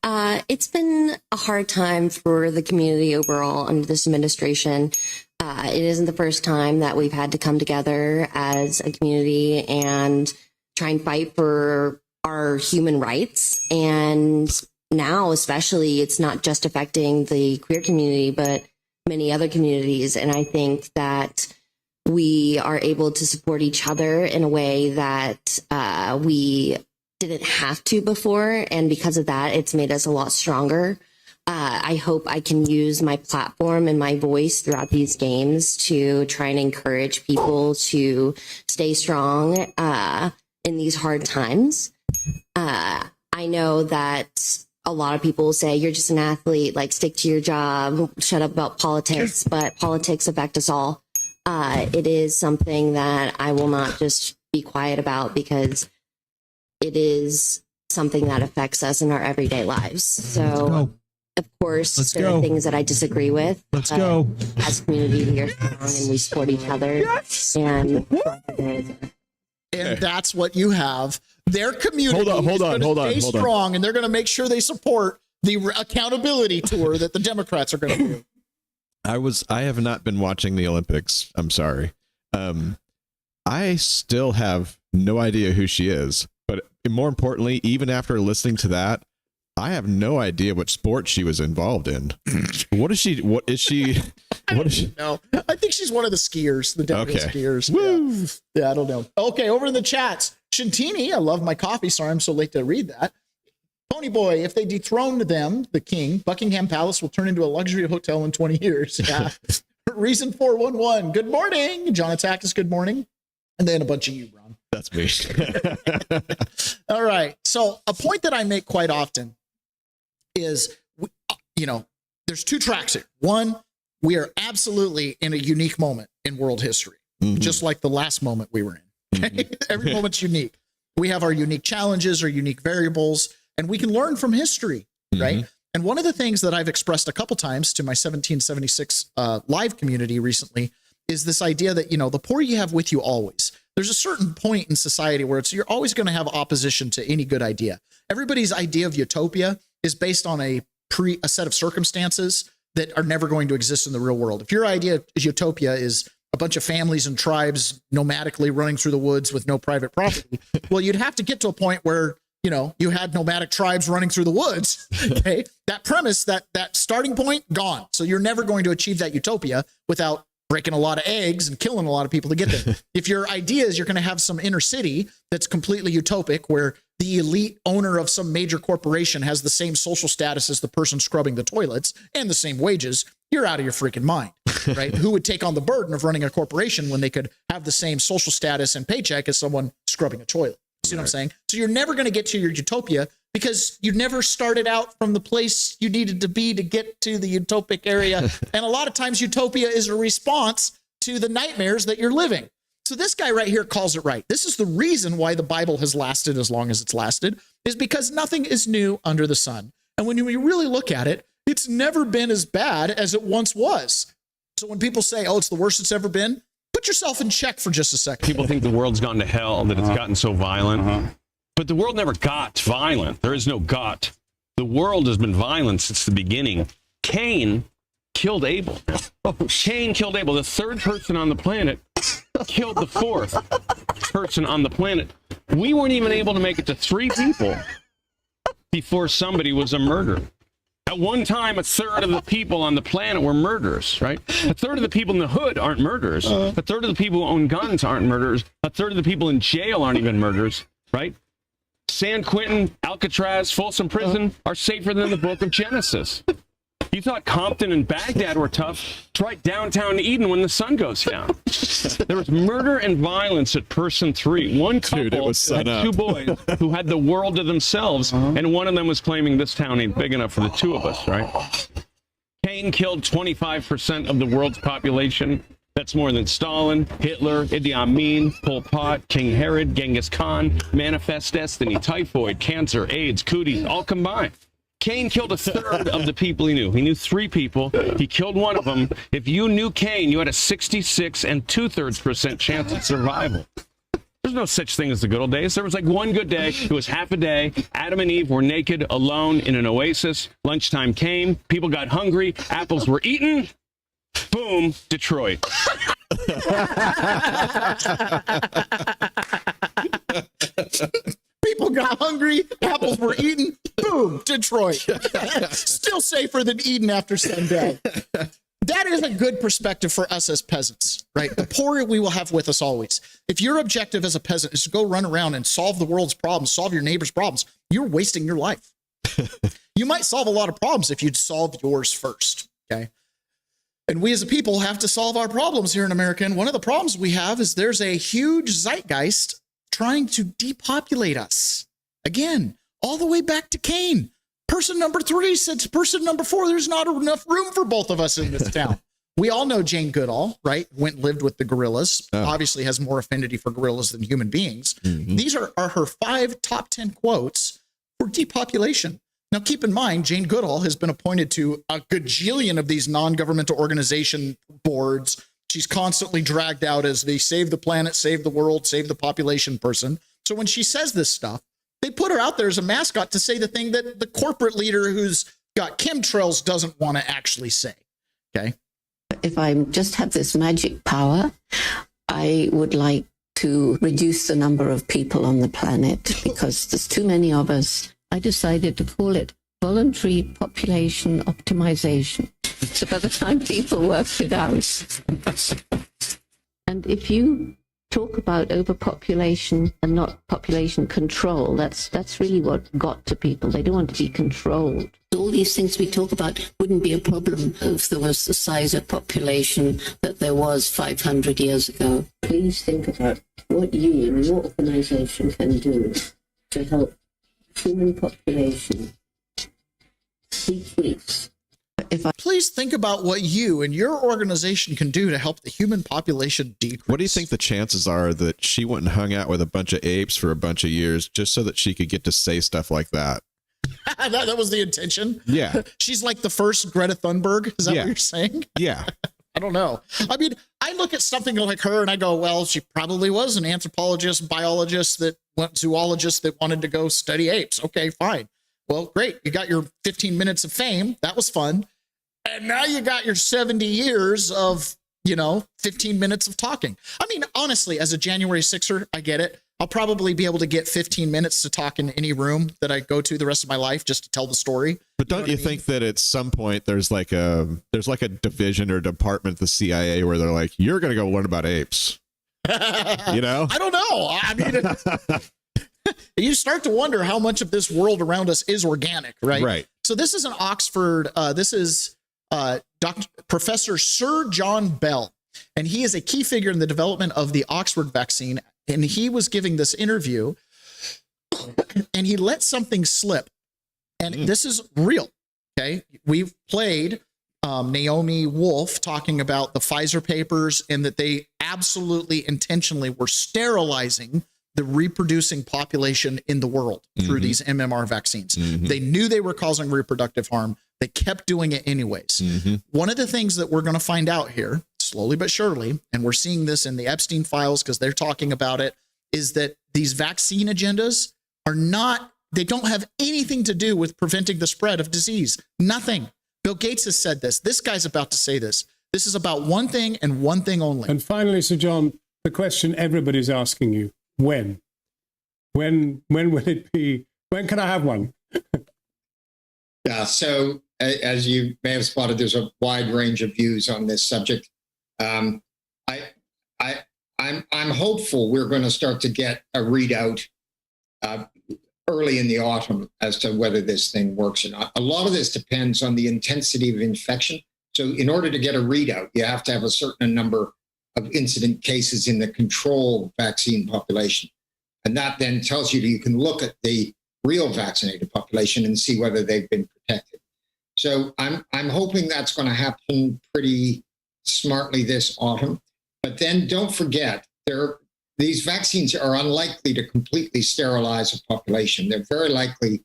it's been a hard time for the community overall under this administration. It isn't the first time that we've had to come together as a community and try and fight for our human rights. And now, especially, it's not just affecting the queer community, but many other communities. And I think that we are able to support each other in a way that we didn't have to before. And because of that, it's made us a lot stronger. I hope I can use my platform and my voice throughout these games to try and encourage people to stay strong in these hard times. I know that a lot of people say you're just an athlete, like stick to your job, shut up about politics, but politics affect us all. It is something that I will not just be quiet about because it is something that affects us in our everyday lives. So, of course, there are things that I disagree with. Let's go. As a community, we are strong and we support each other. Yes. And that's what you have. Their community hold on, stay strong, and they're going to make sure they support the accountability tour that the Democrats are going to do. I have not been watching the Olympics. I'm sorry. I still have no idea who she is, but more importantly, even after listening to that, I have no idea what sport she was involved in. What is she? No, I think she's one of the skiers, the downhill skiers. Woo. Yeah, I don't know. Okay, over in the chats, Shantini, I love my coffee. Sorry, I'm so late to read that. Pony Boy, if they dethrone them, the king, Buckingham Palace will turn into a luxury hotel in 20 years. Yeah. Reason 411. Good morning. John Atakis, good morning. And then a bunch of you, Ron. That's me. All right. So a point that I make quite often is, there's two tracks here. One, we are absolutely in a unique moment in world history, just like the last moment we were in. Okay? Every moment's unique. We have our unique challenges, our unique variables, and we can learn from history, right? And one of the things that I've expressed a couple times to my 1776 live community recently is this idea that, the poor you have with you always. There's a certain point in society where you're always going to have opposition to any good idea. Everybody's idea of utopia is based on a set of circumstances that are never going to exist in the real world. If your idea of utopia is a bunch of families and tribes nomadically running through the woods with no private property, well, you'd have to get to a point where, you had nomadic tribes running through the woods. Okay. That premise, that starting point, gone. So you're never going to achieve that utopia without breaking a lot of eggs and killing a lot of people to get there. If your idea is you're going to have some inner city that's completely utopic, where the elite owner of some major corporation has the same social status as the person scrubbing the toilets and the same wages, you're out of your freaking mind, right? Who would take on the burden of running a corporation when they could have the same social status and paycheck as someone scrubbing a toilet? See what I'm saying? So you're never going to get to your utopia because you never started out from the place you needed to be to get to the utopic area. And a lot of times utopia is a response to the nightmares that you're living. So this guy right here calls it right. This is the reason why the Bible has lasted as long as it's lasted, is because nothing is new under the sun. And when you really look at it, it's never been as bad as it once was. So when people say, oh, it's the worst it's ever been, put yourself in check for just a second. People think the world's gone to hell, that it's gotten so violent. But the world never got violent. There is no got. The world has been violent since the beginning. Cain killed Abel. Cain killed Abel. The third person on the planet killed the fourth person on the planet. We weren't even able to make it to 3 people before somebody was a murderer. At one time, a third of the people on the planet were murderers, right? A third of the people in the hood aren't murderers. A third of the people who own guns aren't murderers. A third of the people in jail aren't even murderers, right? San Quentin, Alcatraz, Folsom Prison are safer than the book of Genesis. You thought Compton and Baghdad were tough? Try downtown Eden when the sun goes down. There was murder and violence at person 3. One couple had 2 boys who had the world to themselves, and one of them was claiming this town ain't big enough for the 2 of us, right? Cain killed 25% of the world's population. That's more than Stalin, Hitler, Idi Amin, Pol Pot, King Herod, Genghis Khan, Manifest Destiny, typhoid, cancer, AIDS, cooties, all combined. Cain killed a third of the people he knew. He knew 3 people. He killed one of them. If you knew Cain, you had a 66 2/3% chance of survival. There's no such thing as the good old days. There was like one good day. It was half a day. Adam and Eve were naked, alone in an oasis. Lunchtime came. People got hungry. Apples were eaten. Boom, Detroit. People got hungry, apples were eaten, boom, Detroit. Still safer than Eden after sundown. That is a good perspective for us as peasants, right? The poor we will have with us always. If your objective as a peasant is to go run around and solve the world's problems, solve your neighbor's problems, you're wasting your life. You might solve a lot of problems if you'd solve yours first. Okay. And we as a people have to solve our problems here in America. And one of the problems we have is there's a huge zeitgeist trying to depopulate us. Again, all the way back to Cain. Person number 3 said to person number 4, there's not enough room for both of us in this town. We all know Jane Goodall, right? Went and lived with the gorillas. Obviously has more affinity for gorillas than human beings. These are her 5 top 10 quotes for depopulation. Now, keep in mind, Jane Goodall has been appointed to a gajillion of these non-governmental organization boards. She's constantly dragged out as the save the planet, save the world, save the population person. So when she says this stuff, they put her out there as a mascot to say the thing that the corporate leader who's got chemtrails doesn't want to actually say. Okay. If I just have this magic power, I would like to reduce the number of people on the planet because there's too many of us. I decided to call it voluntary population optimization. So by the time people worked it out, and if you talk about overpopulation and not population control, that's really what got to people. They don't want to be controlled. All these things we talk about wouldn't be a problem if there was the size of population that there was 500 years ago. Please think about what you and your organization can do to help human population decrease. Please think about what you and your organization can do to help the human population decrease. What do you think the chances are that she went and hung out with a bunch of apes for a bunch of years just so that she could get to say stuff like that? that was the intention? Yeah. She's like the first Greta Thunberg? Is that what you're saying? Yeah. I don't know. I mean, I look at something like her and I go, well, she probably was an anthropologist, biologist, zoologist that wanted to go study apes. Okay, fine. Well, great. You got your 15 minutes of fame. That was fun. And now you got your 70 years of, 15 minutes of talking. I mean, honestly, as a January 6er, I get it. I'll probably be able to get 15 minutes to talk in any room that I go to the rest of my life just to tell the story. But don't you think that at some point there's like a division or department of the CIA where they're like, you're going to go learn about apes? I don't know. I mean, you start to wonder how much of this world around us is organic, right? Right. So this is an Oxford, Professor Sir John Bell, and he is a key figure in the development of the Oxford vaccine. And he was giving this interview and he let something slip. And this is real. Okay. We've played Naomi Wolf talking about the Pfizer papers and that they absolutely intentionally were sterilizing the reproducing population in the world through these MMR vaccines. They knew they were causing reproductive harm. They kept doing it anyways. One of the things that we're going to find out here, slowly but surely, and we're seeing this in the Epstein files because they're talking about it, is that these vaccine agendas they don't have anything to do with preventing the spread of disease. Nothing. Bill Gates has said this. This guy's about to say this. This is about one thing and one thing only. And finally, Sir John, the question everybody's asking you, when? When will it be? When can I have one? Yeah, so as you may have spotted, there's a wide range of views on this subject. I'm hopeful we're going to start to get a readout early in the autumn as to whether this thing works or not. A lot of this depends on the intensity of infection. So in order to get a readout, you have to have a certain number of incident cases in the control vaccine population. And that then tells you can look at the real vaccinated population and see whether they've been protected. So I'm hoping that's going to happen pretty smartly this autumn. But then don't forget, these vaccines are unlikely to completely sterilize a population. They're very likely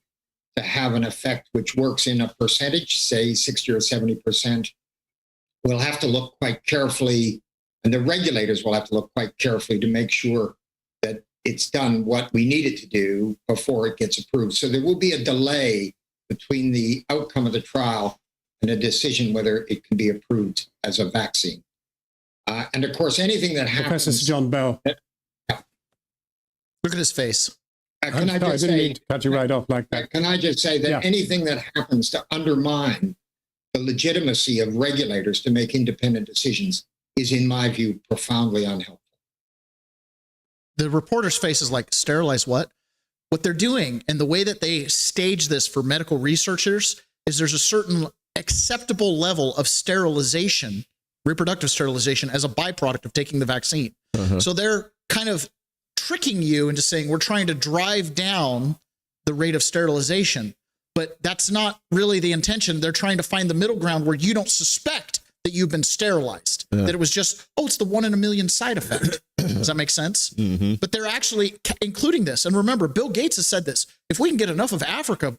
to have an effect which works in a percentage, say 60 or 70%. We'll have to look quite carefully, and the regulators will have to look quite carefully to make sure that it's done what we need it to do before it gets approved. So there will be a delay between the outcome of the trial and a decision whether it can be approved as a vaccine. And of course, anything that happens... Professor John Bell. Look at his face. I didn't mean to cut you right off like that. Can I just say that anything that happens to undermine the legitimacy of regulators to make independent decisions is, in my view, profoundly unhelpful. The reporter's face is like, sterilize what? what they're doing and the way that they stage this for medical researchers is there's a certain acceptable level of sterilization, reproductive sterilization, as a byproduct of taking the vaccine. So they're kind of tricking you into saying we're trying to drive down the rate of sterilization, but that's not really the intention. They're trying to find the middle ground where you don't suspect that you've been sterilized, that it was just, oh, it's the 1 in a million side effect. Does that make sense? But they're actually including this. And remember, Bill Gates has said this. If we can get enough of Africa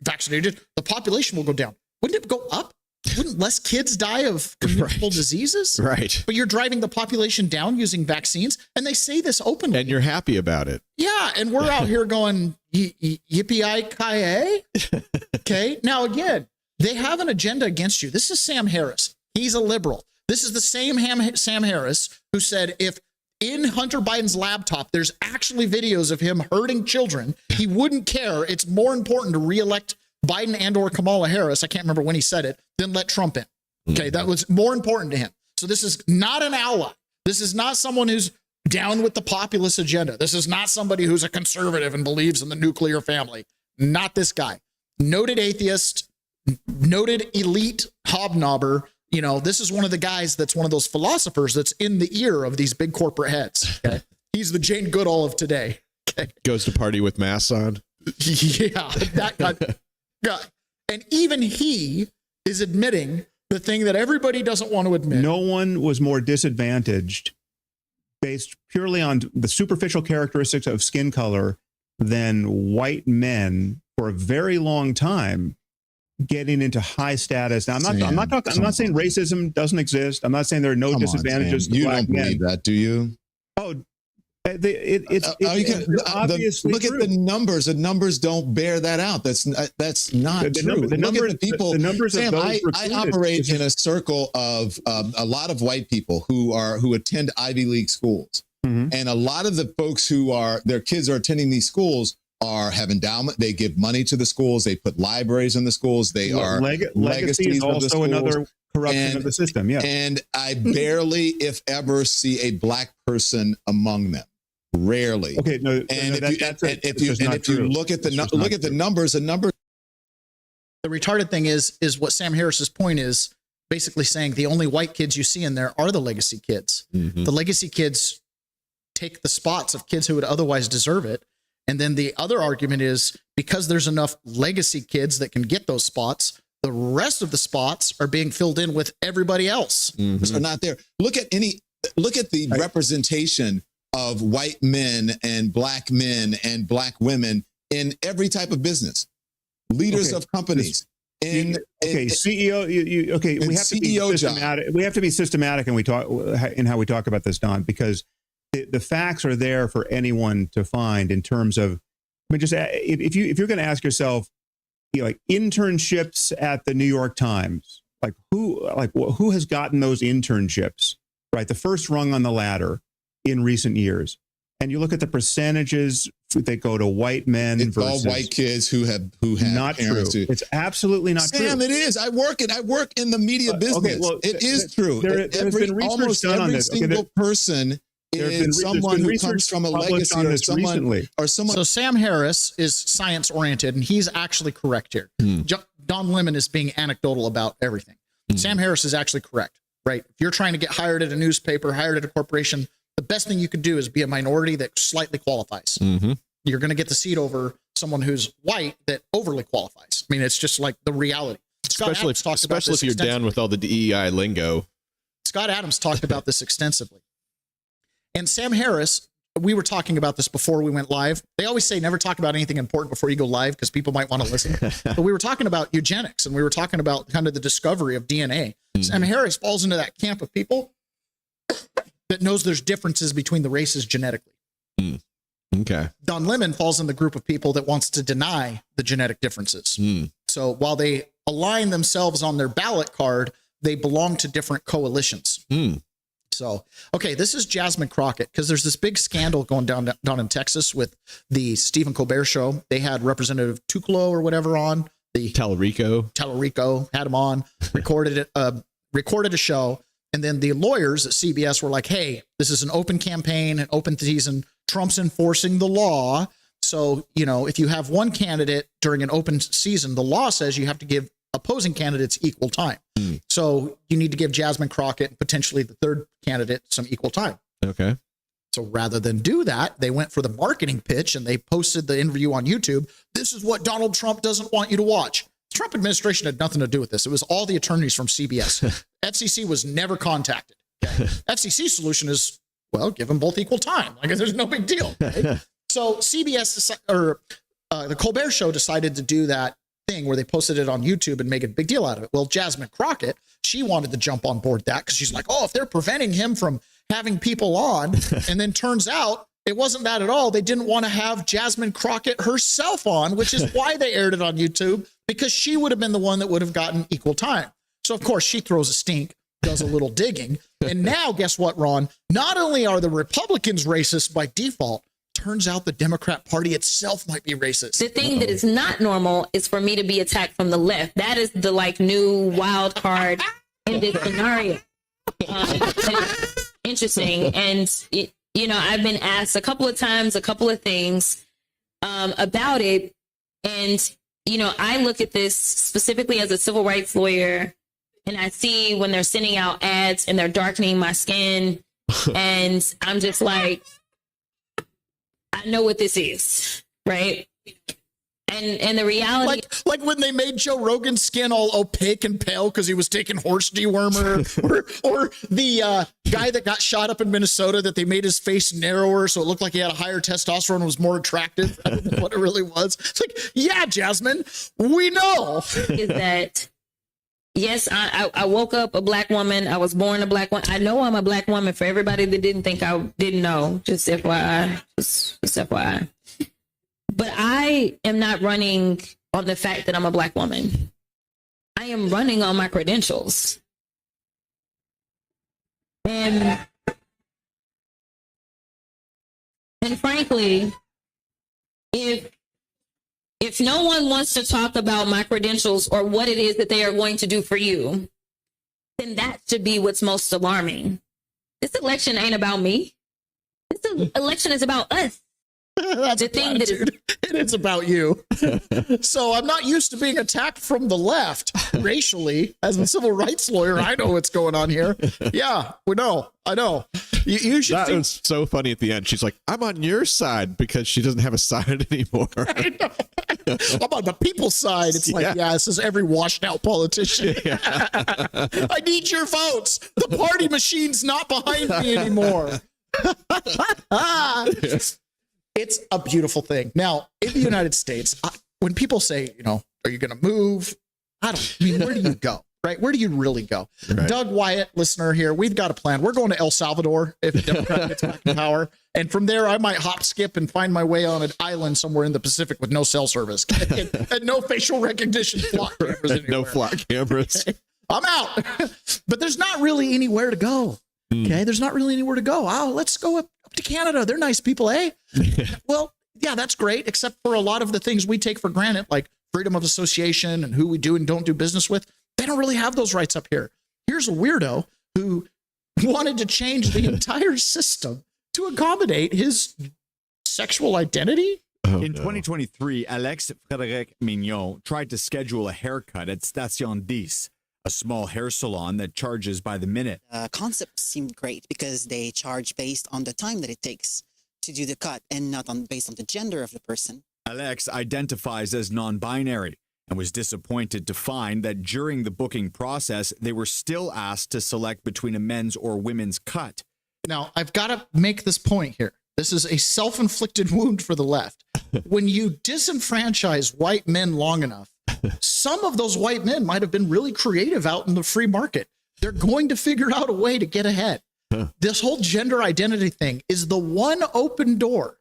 vaccinated, the population will go down. Wouldn't it go up? Wouldn't less kids die of communicable diseases? Right. But you're driving the population down using vaccines, and they say this openly. And you're happy about it. Yeah, and we're out here going, yippee-ki-yay? Okay, now again, they have an agenda against you. This is Sam Harris. He's a liberal. This is the same Sam Harris who said if in Hunter Biden's laptop there's actually videos of him hurting children, he wouldn't care. It's more important to reelect Biden and or Kamala Harris, I can't remember when he said it, than let Trump in. Okay, that was more important to him. So this is not an ally. This is not someone who's down with the populist agenda. This is not somebody who's a conservative and believes in the nuclear family. Not this guy. Noted atheist, noted elite hobnobber. You know, this is one of the guys that's one of those philosophers that's in the ear of these big corporate heads. Okay, he's the Jane Goodall of today. Okay, goes to party with masks on. Yeah, that guy. Yeah. And even he is admitting the thing that everybody doesn't want to admit. No one was more disadvantaged based purely on the superficial characteristics of skin color than white men for a very long time getting into high status. Now, I'm not saying racism doesn't exist. I'm not saying there are no disadvantages to black men. You don't believe that, do you? Oh, it's obviously look true. at the numbers. The numbers don't bear that out. That's not true. The numbers Sam, of those I recruited operate in a circle of a lot of white people who attend Ivy League schools, and a lot of the folks their kids are attending these schools have endowment. They give money to the schools. They put libraries in the schools. They are legacy is also another corruption of the system. Yeah, and I barely, if ever, see a black person among them. Rarely. Okay. No. And if you look at the numbers, the retarded thing is what Sam Harris's point is basically saying the only white kids you see in there are the legacy kids. The legacy kids take the spots of kids who would otherwise deserve it. And then the other argument is because there's enough legacy kids that can get those spots, the rest of the spots are being filled in with everybody else. So not there. Look at the representation of white men and black women in every type of business, leaders of companies. CEO. We have to be systematic. We have to be systematic, and we talk in how we talk about this, Don, because the facts are there for anyone to find. In terms of, I mean, just if you're going to ask yourself, like internships at the New York Times, who has gotten those internships, right? The first rung on the ladder in recent years. And you look at the percentages that go to white men it's versus all white kids who have not true. It's absolutely not true. Sam, it is. I work in the media business. Okay, well, it is true. Almost every single person is someone who comes from a legacy or someone. So Sam Harris is science oriented, and he's actually correct here. Don Lemon is being anecdotal about everything. Sam Harris is actually correct, right? If you're trying to get hired at a newspaper, hired at a corporation, the best thing you could do is be a minority that slightly qualifies. You're going to get the seat over someone who's white that overly qualifies. I mean, it's just like the reality. Especially if you're down with all the DEI lingo. Scott Adams talked about this extensively. And Sam Harris, we were talking about this before we went live. They always say never talk about anything important before you go live because people might want to listen. But we were talking about eugenics, and we were talking about kind of the discovery of DNA. Sam Harris falls into that camp of people that knows there's differences between the races genetically. Okay. Don Lemon falls in the group of people that wants to deny the genetic differences. So while they align themselves on their ballot card, they belong to different coalitions. So, okay, this is Jasmine Crockett, because there's this big scandal going down in Texas with the Stephen Colbert show. They had Representative Tuclo or whatever on. The Tallarico had him on, recorded a show. And then the lawyers at CBS were like, hey, this is an open campaign, an open season. Trump's enforcing the law. So, if you have one candidate during an open season, the law says you have to give opposing candidates equal time. So you need to give Jasmine Crockett and potentially the third candidate some equal time. Okay. So rather than do that, they went for the marketing pitch and they posted the interview on YouTube. This is what Donald Trump doesn't want you to watch. The Trump administration had nothing to do with this. It was all the attorneys from CBS. FCC was never contacted. Okay? FCC solution is, well, give them both equal time. Like, there's no big deal. Right? So CBS or the Colbert Show decided to do that thing where they posted it on YouTube and make a big deal out of it. Well, Jasmine Crockett, she wanted to jump on board that because she's like, oh, if they're preventing him from having people on, and then turns out it wasn't that at all. They didn't want to have Jasmine Crockett herself on, which is why they aired it on YouTube, because she would have been the one that would have gotten equal time. So of course she throws a stink, does a little digging. And now guess what, Ron? Not only are the Republicans racist by default, turns out the Democrat Party itself might be racist. The thing that is not normal is for me to be attacked from the left. That is the new wild card in this scenario. Interesting. And, I've been asked a couple of times, a couple of things about it. And, I look at this specifically as a civil rights lawyer, and I see when they're sending out ads and they're darkening my skin. And I'm just like, I know what this is, right? And the reality, like when they made Joe Rogan's skin all opaque and pale because he was taking horse dewormer, or the guy that got shot up in Minnesota that they made his face narrower so it looked like he had a higher testosterone and was more attractive than what it really was. It's like, yeah, Jasmine, we know. Is that yes, I woke up a black woman. I was born a black woman. I know I'm a black woman. For everybody that didn't think I didn't know, just FYI, just FYI. But I am not running on the fact that I'm a black woman. I am running on my credentials. And frankly, if no one wants to talk about my credentials or what it is that they are going to do for you, then that should be what's most alarming. This election ain't about me. This election is about us. That's the thing that is, and it's about you. So I'm not used to being attacked from the left racially. As a civil rights lawyer, I know what's going on here. Yeah, we know. I know. You should. That was so funny at the end. She's like, "I'm on your side," because she doesn't have a side anymore. I'm on the people's side. It's like, yeah, this is every washed out politician. Yeah. I need your votes. The party machine's not behind me anymore. It's a beautiful thing. Now, in the United States, when people say, are you going to move? Where do you go? Right? Where do you really go? Right. Doug Wyatt, listener here, we've got a plan. We're going to El Salvador if the Democrat gets back in power. And from there, I might hop, skip, and find my way on an island somewhere in the Pacific with no cell service and no facial recognition flock cameras anywhere. No flock cameras. Okay? I'm out. But there's not really anywhere to go. Okay, there's not really anywhere to go. Oh, let's go up to Canada. They're nice people, eh? Well, yeah, that's great, except for a lot of the things we take for granted, like freedom of association and who we do and don't do business with. They don't really have those rights up here. Here's a weirdo who wanted to change the entire system to accommodate his sexual identity. In 2023, Alex Frédéric Mignon tried to schedule a haircut at Station 10, a small hair salon that charges by the minute. Concept seemed great because they charge based on the time that it takes to do the cut and not based on the gender of the person. Alex identifies as non-binary and was disappointed to find that during the booking process, they were still asked to select between a men's or women's cut. Now, I've got to make this point here. This is a self-inflicted wound for the left. When you disenfranchise white men long enough, some of those white men might have been really creative out in the free market. They're going to figure out a way to get ahead. This whole gender identity thing is the one open door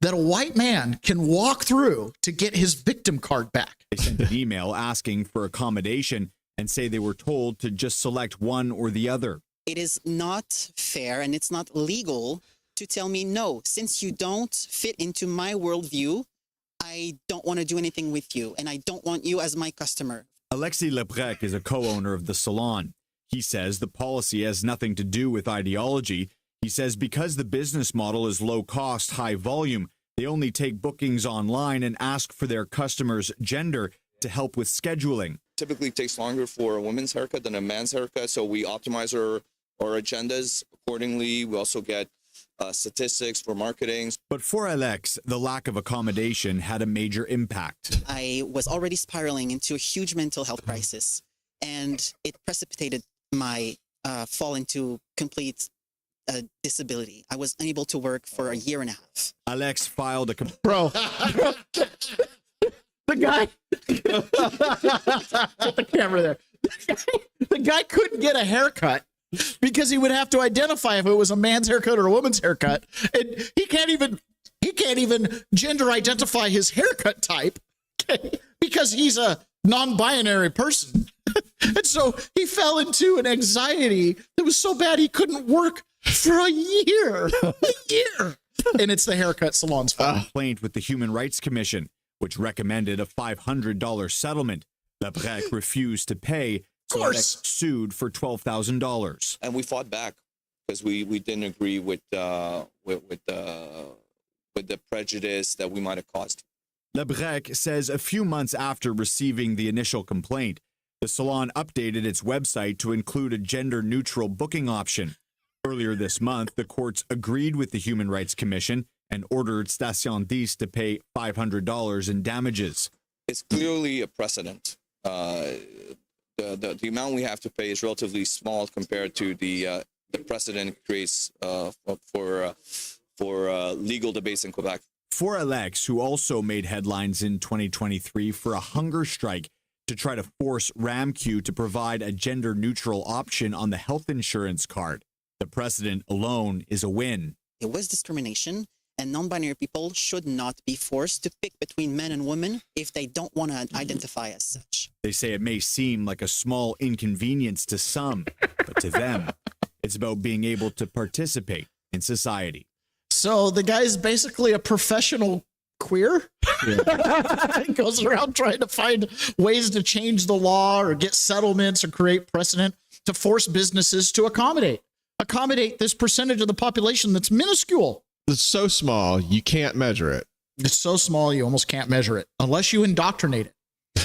that a white man can walk through to get his victim card back. They sent an email asking for accommodation and say they were told to just select one or the other. It is not fair and it's not legal to tell me, no, since you don't fit into my worldview, I don't want to do anything with you, and I don't want you as my customer. Alexis Lebrec is a co-owner of the salon. He says the policy has nothing to do with ideology. He says because the business model is low cost, high volume, They only take bookings online and ask for their customer's gender to help with scheduling. Typically takes longer for a woman's haircut than a man's haircut, so we optimize our agendas accordingly. We also get statistics for marketing. But for Alex, the lack of accommodation had a major impact. I was already spiraling into a huge mental health crisis, and it precipitated my fall into complete disability. I was unable to work for a year and a half. Alex filed a Bro. The guy, get the camera there. The guy couldn't get a haircut because he would have to identify if it was a man's haircut or a woman's haircut, and he can't even gender identify his haircut type, okay, because he's a non-binary person. And so he fell into an anxiety that was so bad he couldn't work for a year. And it's the haircut salon's fault. Complaint with the Human Rights Commission, which recommended a $500 settlement. Labrec refused to pay, so Alex sued for $12,000. And we fought back because we didn't agree with the prejudice that we might have caused. Labrec says a few months after receiving the initial complaint, the salon updated its website to include a gender-neutral booking option. Earlier this month, the courts agreed with the Human Rights Commission and ordered Station 10 to pay $500 in damages. It's clearly a precedent. The amount we have to pay is relatively small compared to the precedent it creates for legal debates in Quebec. For Alex, who also made headlines in 2023 for a hunger strike to try to force RAMQ to provide a gender-neutral option on the health insurance card, the precedent alone is a win. It was discrimination, and non-binary people should not be forced to pick between men and women if they don't want to identify as such. They say it may seem like a small inconvenience to some, but to them, it's about being able to participate in society. So the guy's basically a professional queer. Yeah. He goes around trying to find ways to change the law or get settlements or create precedent to force businesses to accommodate this percentage of the population that's minuscule. It's so small, you can't measure it. It's so small, you almost can't measure it unless you indoctrinate it.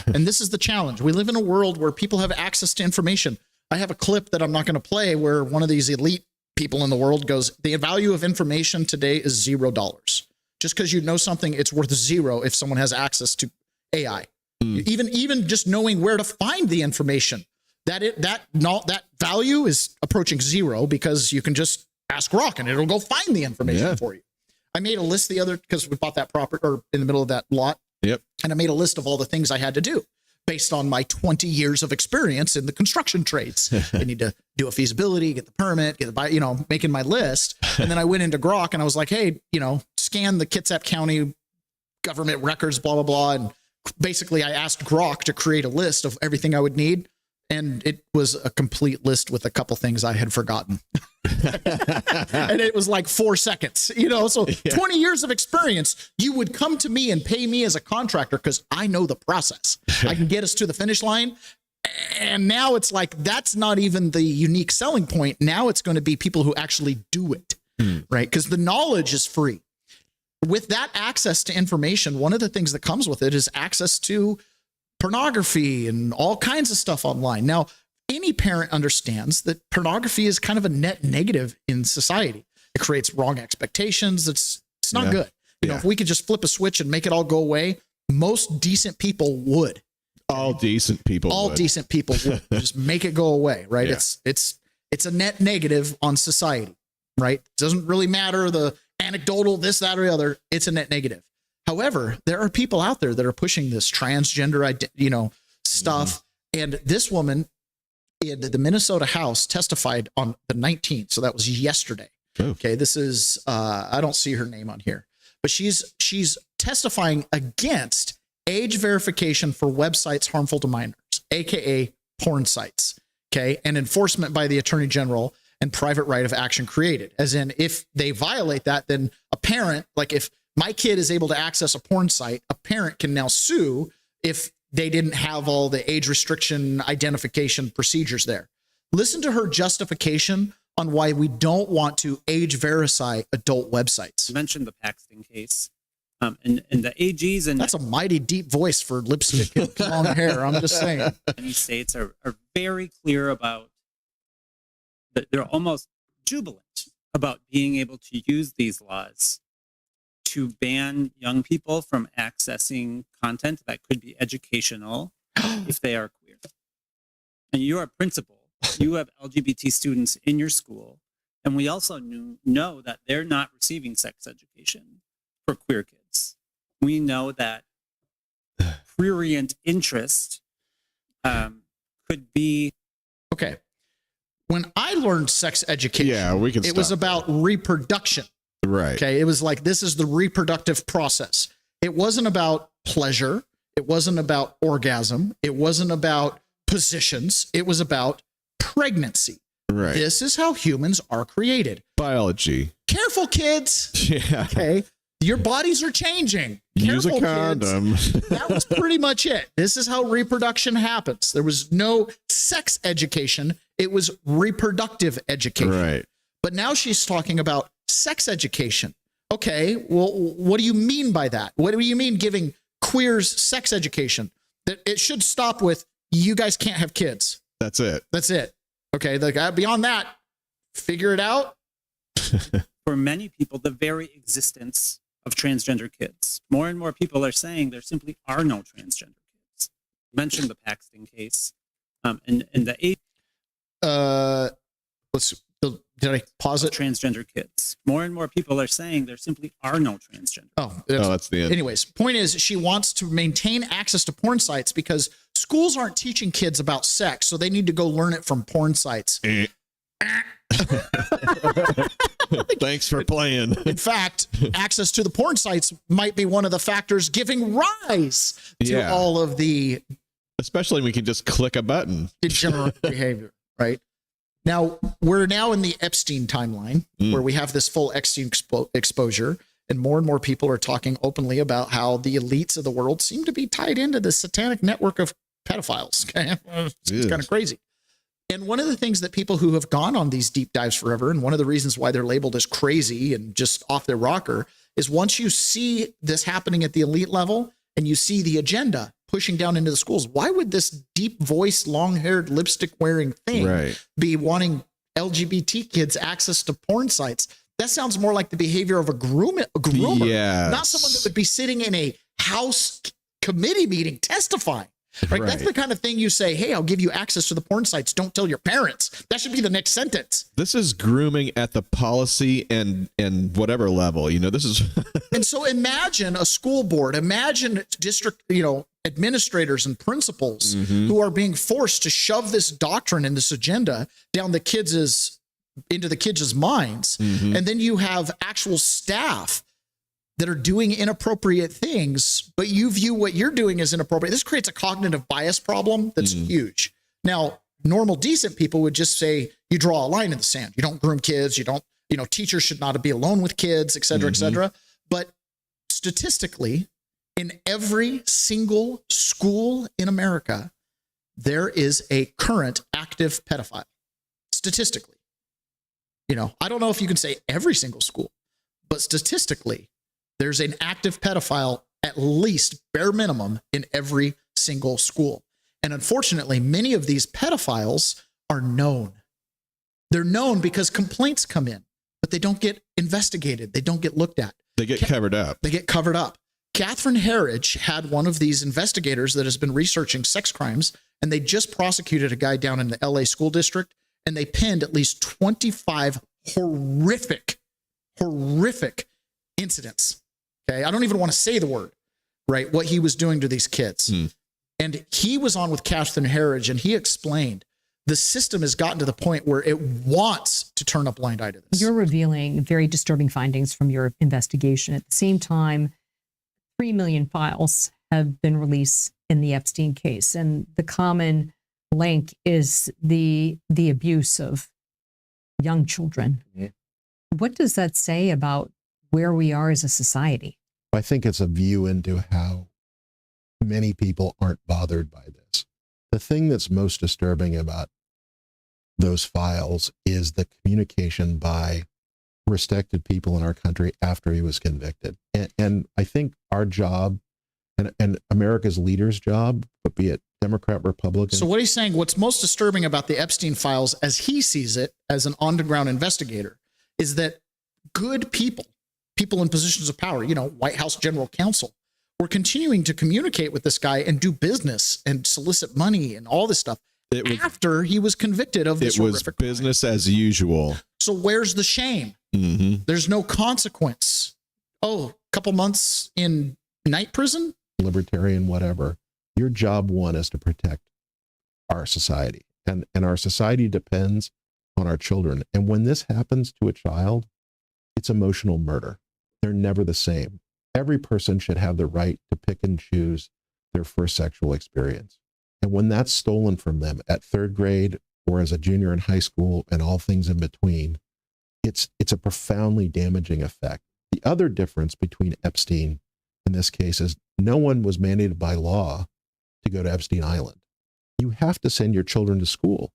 And this is the challenge. We live in a world where people have access to information. I have a clip that I'm not going to play where one of these elite people in the world goes, the value of information today is $0. Just because you know something, it's worth zero if someone has access to AI. Even just knowing where to find the information, that value is approaching zero because you can just ask Grok and it'll go find the information for you. I made a list because we bought that property or in the middle of that lot. Yep. And I made a list of all the things I had to do based on my 20 years of experience in the construction trades. I need to do a feasibility, get the permit, making my list. And then I went into Grok and I was like, hey, scan the Kitsap County government records, blah, blah, blah. And basically I asked Grok to create a list of everything I would need. And it was a complete list with a couple things I had forgotten. And it was like 4 seconds, so 20 years of experience, you would come to me and pay me as a contractor because I know the process. I can get us to the finish line. And now it's like, that's not even the unique selling point. Now it's going to be people who actually do it, right? Because the knowledge is free. With that access to information, one of the things that comes with it is access to pornography and all kinds of stuff online. Now, any parent understands that pornography is kind of a net negative in society. It creates wrong expectations. It's not good. If we could just flip a switch and make it all go away, most decent people would. All decent people would just make it go away, right? Yeah. It's a net negative on society, right? It doesn't really matter the anecdotal, this, that, or the other. It's a net negative. However, there are people out there that are pushing this transgender, stuff. And this woman in the Minnesota House testified on the 19th. So that was yesterday. Oh. Okay. This is, I don't see her name on here, but she's testifying against age verification for websites harmful to minors, AKA porn sites. Okay. And enforcement by the Attorney General and private right of action created. As in, if they violate that, then a parent, like if my kid is able to access a porn site, a parent can now sue if they didn't have all the age restriction identification procedures there. Listen to her justification on why we don't want to age verify adult websites. You mentioned the Paxton case. And the AGs and that's a mighty deep voice for lipstick and long hair. I'm just saying. Many states are very clear about that. They're almost jubilant about being able to use these laws to ban young people from accessing content that could be educational if they are queer. And you're a principal, you have LGBT students in your school, and we also know that they're not receiving sex education for queer kids. We know that prurient interest could be. Okay. When I learned sex education, it was stop about reproduction. Right. Okay. It was like, this is the reproductive process. It wasn't about pleasure. It wasn't about orgasm. It wasn't about positions. It was about pregnancy. Right. This is how humans are created. Biology. Careful, kids. Yeah. Okay. Your bodies are changing. Use Careful, a condom. That was pretty much it. This is how reproduction happens. There was no sex education. It was reproductive education. Right. But now she's talking about sex education. Okay, well, what do you mean by that? What do you mean giving queers sex education? That it should stop with, you guys can't have kids. That's it. That's it. Okay, beyond that, figure it out. For many people, the very existence of transgender kids. More and more people are saying there simply are no transgender kids. You mentioned the Paxton case. And the did I pause it? Transgender kids. More and more people are saying there simply are no transgender. That's the end. Anyways, point is, she wants to maintain access to porn sites because schools aren't teaching kids about sex, so they need to go learn it from porn sites. Thanks for playing. In fact, access to the porn sites might be one of the factors giving rise to all of the, especially when we can just click a button, degenerate behavior, right? Now, we're now in the Epstein timeline where we have this full Epstein exposure, and more people are talking openly about how the elites of the world seem to be tied into the satanic network of pedophiles. Okay? It's kind of crazy. And one of the things that people who have gone on these deep dives forever, and one of the reasons why they're labeled as crazy and just off their rocker, is once you see this happening at the elite level and you see the agenda pushing down into the schools, why would this deep voice, long-haired, lipstick-wearing thing be wanting LGBT kids access to porn sites? That sounds more like the behavior of a groomer, not someone that would be sitting in a House committee meeting testifying. Right? That's the kind of thing you say, hey, I'll give you access to the porn sites. Don't tell your parents. That should be the next sentence. This is grooming at the policy and whatever level, this is. And so imagine a school board, imagine district, administrators and principals who are being forced to shove this doctrine and this agenda down into the kids' minds. And then you have actual staff that are doing inappropriate things, but you view what you're doing as inappropriate. This creates a cognitive bias problem that's huge. Now, normal, decent people would just say, you draw a line in the sand. You don't groom kids. You don't, teachers should not be alone with kids, et cetera, et cetera. But statistically, in every single school in America, there is a current active pedophile. Statistically. I don't know if you can say every single school, but statistically, there's an active pedophile, at least bare minimum, in every single school. And unfortunately, many of these pedophiles are known. They're known because complaints come in, but they don't get investigated. They don't get looked at. They get covered up. They get covered up. Catherine Herridge had one of these investigators that has been researching sex crimes, and they just prosecuted a guy down in the LA school district, and they pinned at least 25 horrific incidents. Okay, I don't even want to say the word, right? What he was doing to these kids. And he was on with Catherine Herridge, and he explained the system has gotten to the point where it wants to turn a blind eye to this. You're revealing very disturbing findings from your investigation. At the same time, 3 million files have been released in the Epstein case, and the common link is the abuse of young children. What does that say about where we are as a society? I think it's a view into how many people aren't bothered by this. The thing that's most disturbing about those files is the communication by respected people in our country after he was convicted. And I think our job and America's leaders' job, but be it Democrat, Republican. So what he's saying, what's most disturbing about the Epstein files as he sees it as an on-the-ground investigator, is that good people in positions of power, White House general counsel, were continuing to communicate with this guy and do business and solicit money and all this stuff after he was convicted of this horrific crime. Business as usual. So where's the shame? Mm-hmm. There's no consequence. Oh, a couple months in night prison? Libertarian, whatever. Your job one is to protect our society. And our society depends on our children. And when this happens to a child, it's emotional murder. They're never the same. Every person should have the right to pick and choose their first sexual experience. And when that's stolen from them at third grade or as a junior in high school and all things in between, it's a profoundly damaging effect. The other difference between Epstein in this case is no one was mandated by law to go to Epstein Island. You have to send your children to school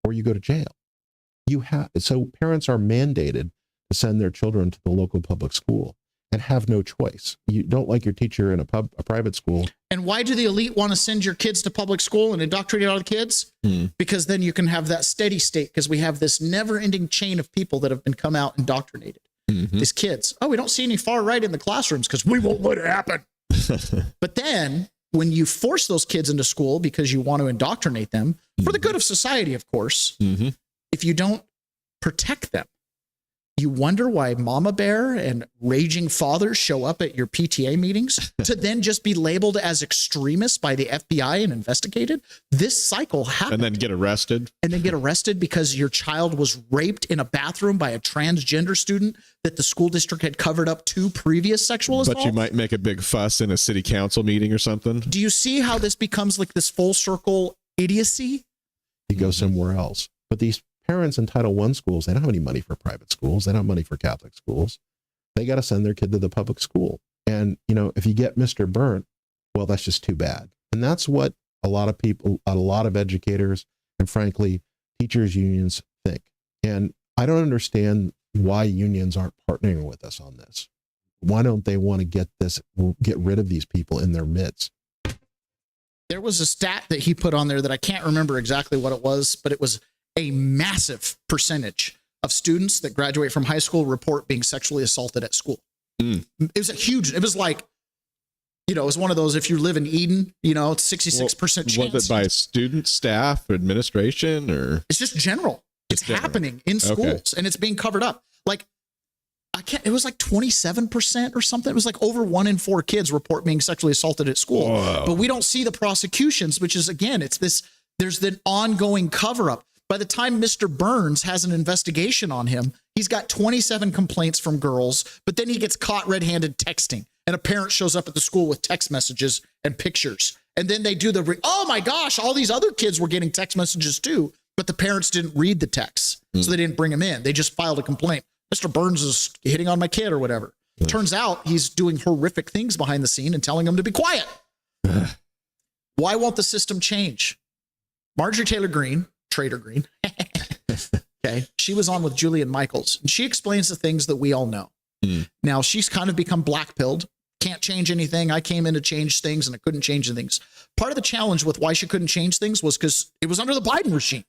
or you go to jail. So parents are mandated to send their children to the local public school and have no choice. You don't like your teacher in a private school. And why do the elite want to send your kids to public school and indoctrinate all the kids? Because then you can have that steady state, because we have this never-ending chain of people that have been come out indoctrinated. These kids. Oh, we don't see any far right in the classrooms because we won't let it happen. But then when you force those kids into school because you want to indoctrinate them for the good of society, of course, if you don't protect them, you wonder why Mama Bear and raging fathers show up at your PTA meetings to then just be labeled as extremists by the FBI and investigated. This cycle happened. And then get arrested. Because your child was raped in a bathroom by a transgender student that the school district had covered up 2 previous sexual assaults. But you might make a big fuss in a city council meeting or something. Do you see how this becomes like this full circle idiocy? You go somewhere else. But these parents in Title I schools, they don't have any money for private schools. They don't have money for Catholic schools. They got to send their kid to the public school. And, if you get Mr. Burnt, well, that's just too bad. And that's what a lot of people, a lot of educators, and frankly, teachers unions think. And I don't understand why unions aren't partnering with us on this. Why don't they want to get rid of these people in their midst? There was a stat that he put on there that I can't remember exactly what it was, but it was a massive percentage of students that graduate from high school report being sexually assaulted at school. It was like, it was one of those, if you live in Eden, it's 66% chance. Was it by student, staff, administration, or? It's just general. It's happening in schools and it's being covered up. Like, it was like 27% or something. It was like over 1 in 4 kids report being sexually assaulted at school. Whoa. But we don't see the prosecutions, which is, again, there's the ongoing cover up. By the time Mr. Burns has an investigation on him, he's got 27 complaints from girls, but then he gets caught red-handed texting, and a parent shows up at the school with text messages and pictures. And then they do oh my gosh, all these other kids were getting text messages too, but the parents didn't read the texts, so they didn't bring him in. They just filed a complaint. Mr. Burns is hitting on my kid or whatever. Turns out he's doing horrific things behind the scene and telling him to be quiet. Why won't the system change? Marjorie Taylor Greene, Trader Green. Okay. She was on with Julian Michaels, and she explains the things that we all know. Now she's kind of become black-pilled. Can't change anything. I came in to change things and I couldn't change things. Part of the challenge with why she couldn't change things was because it was under the Biden regime.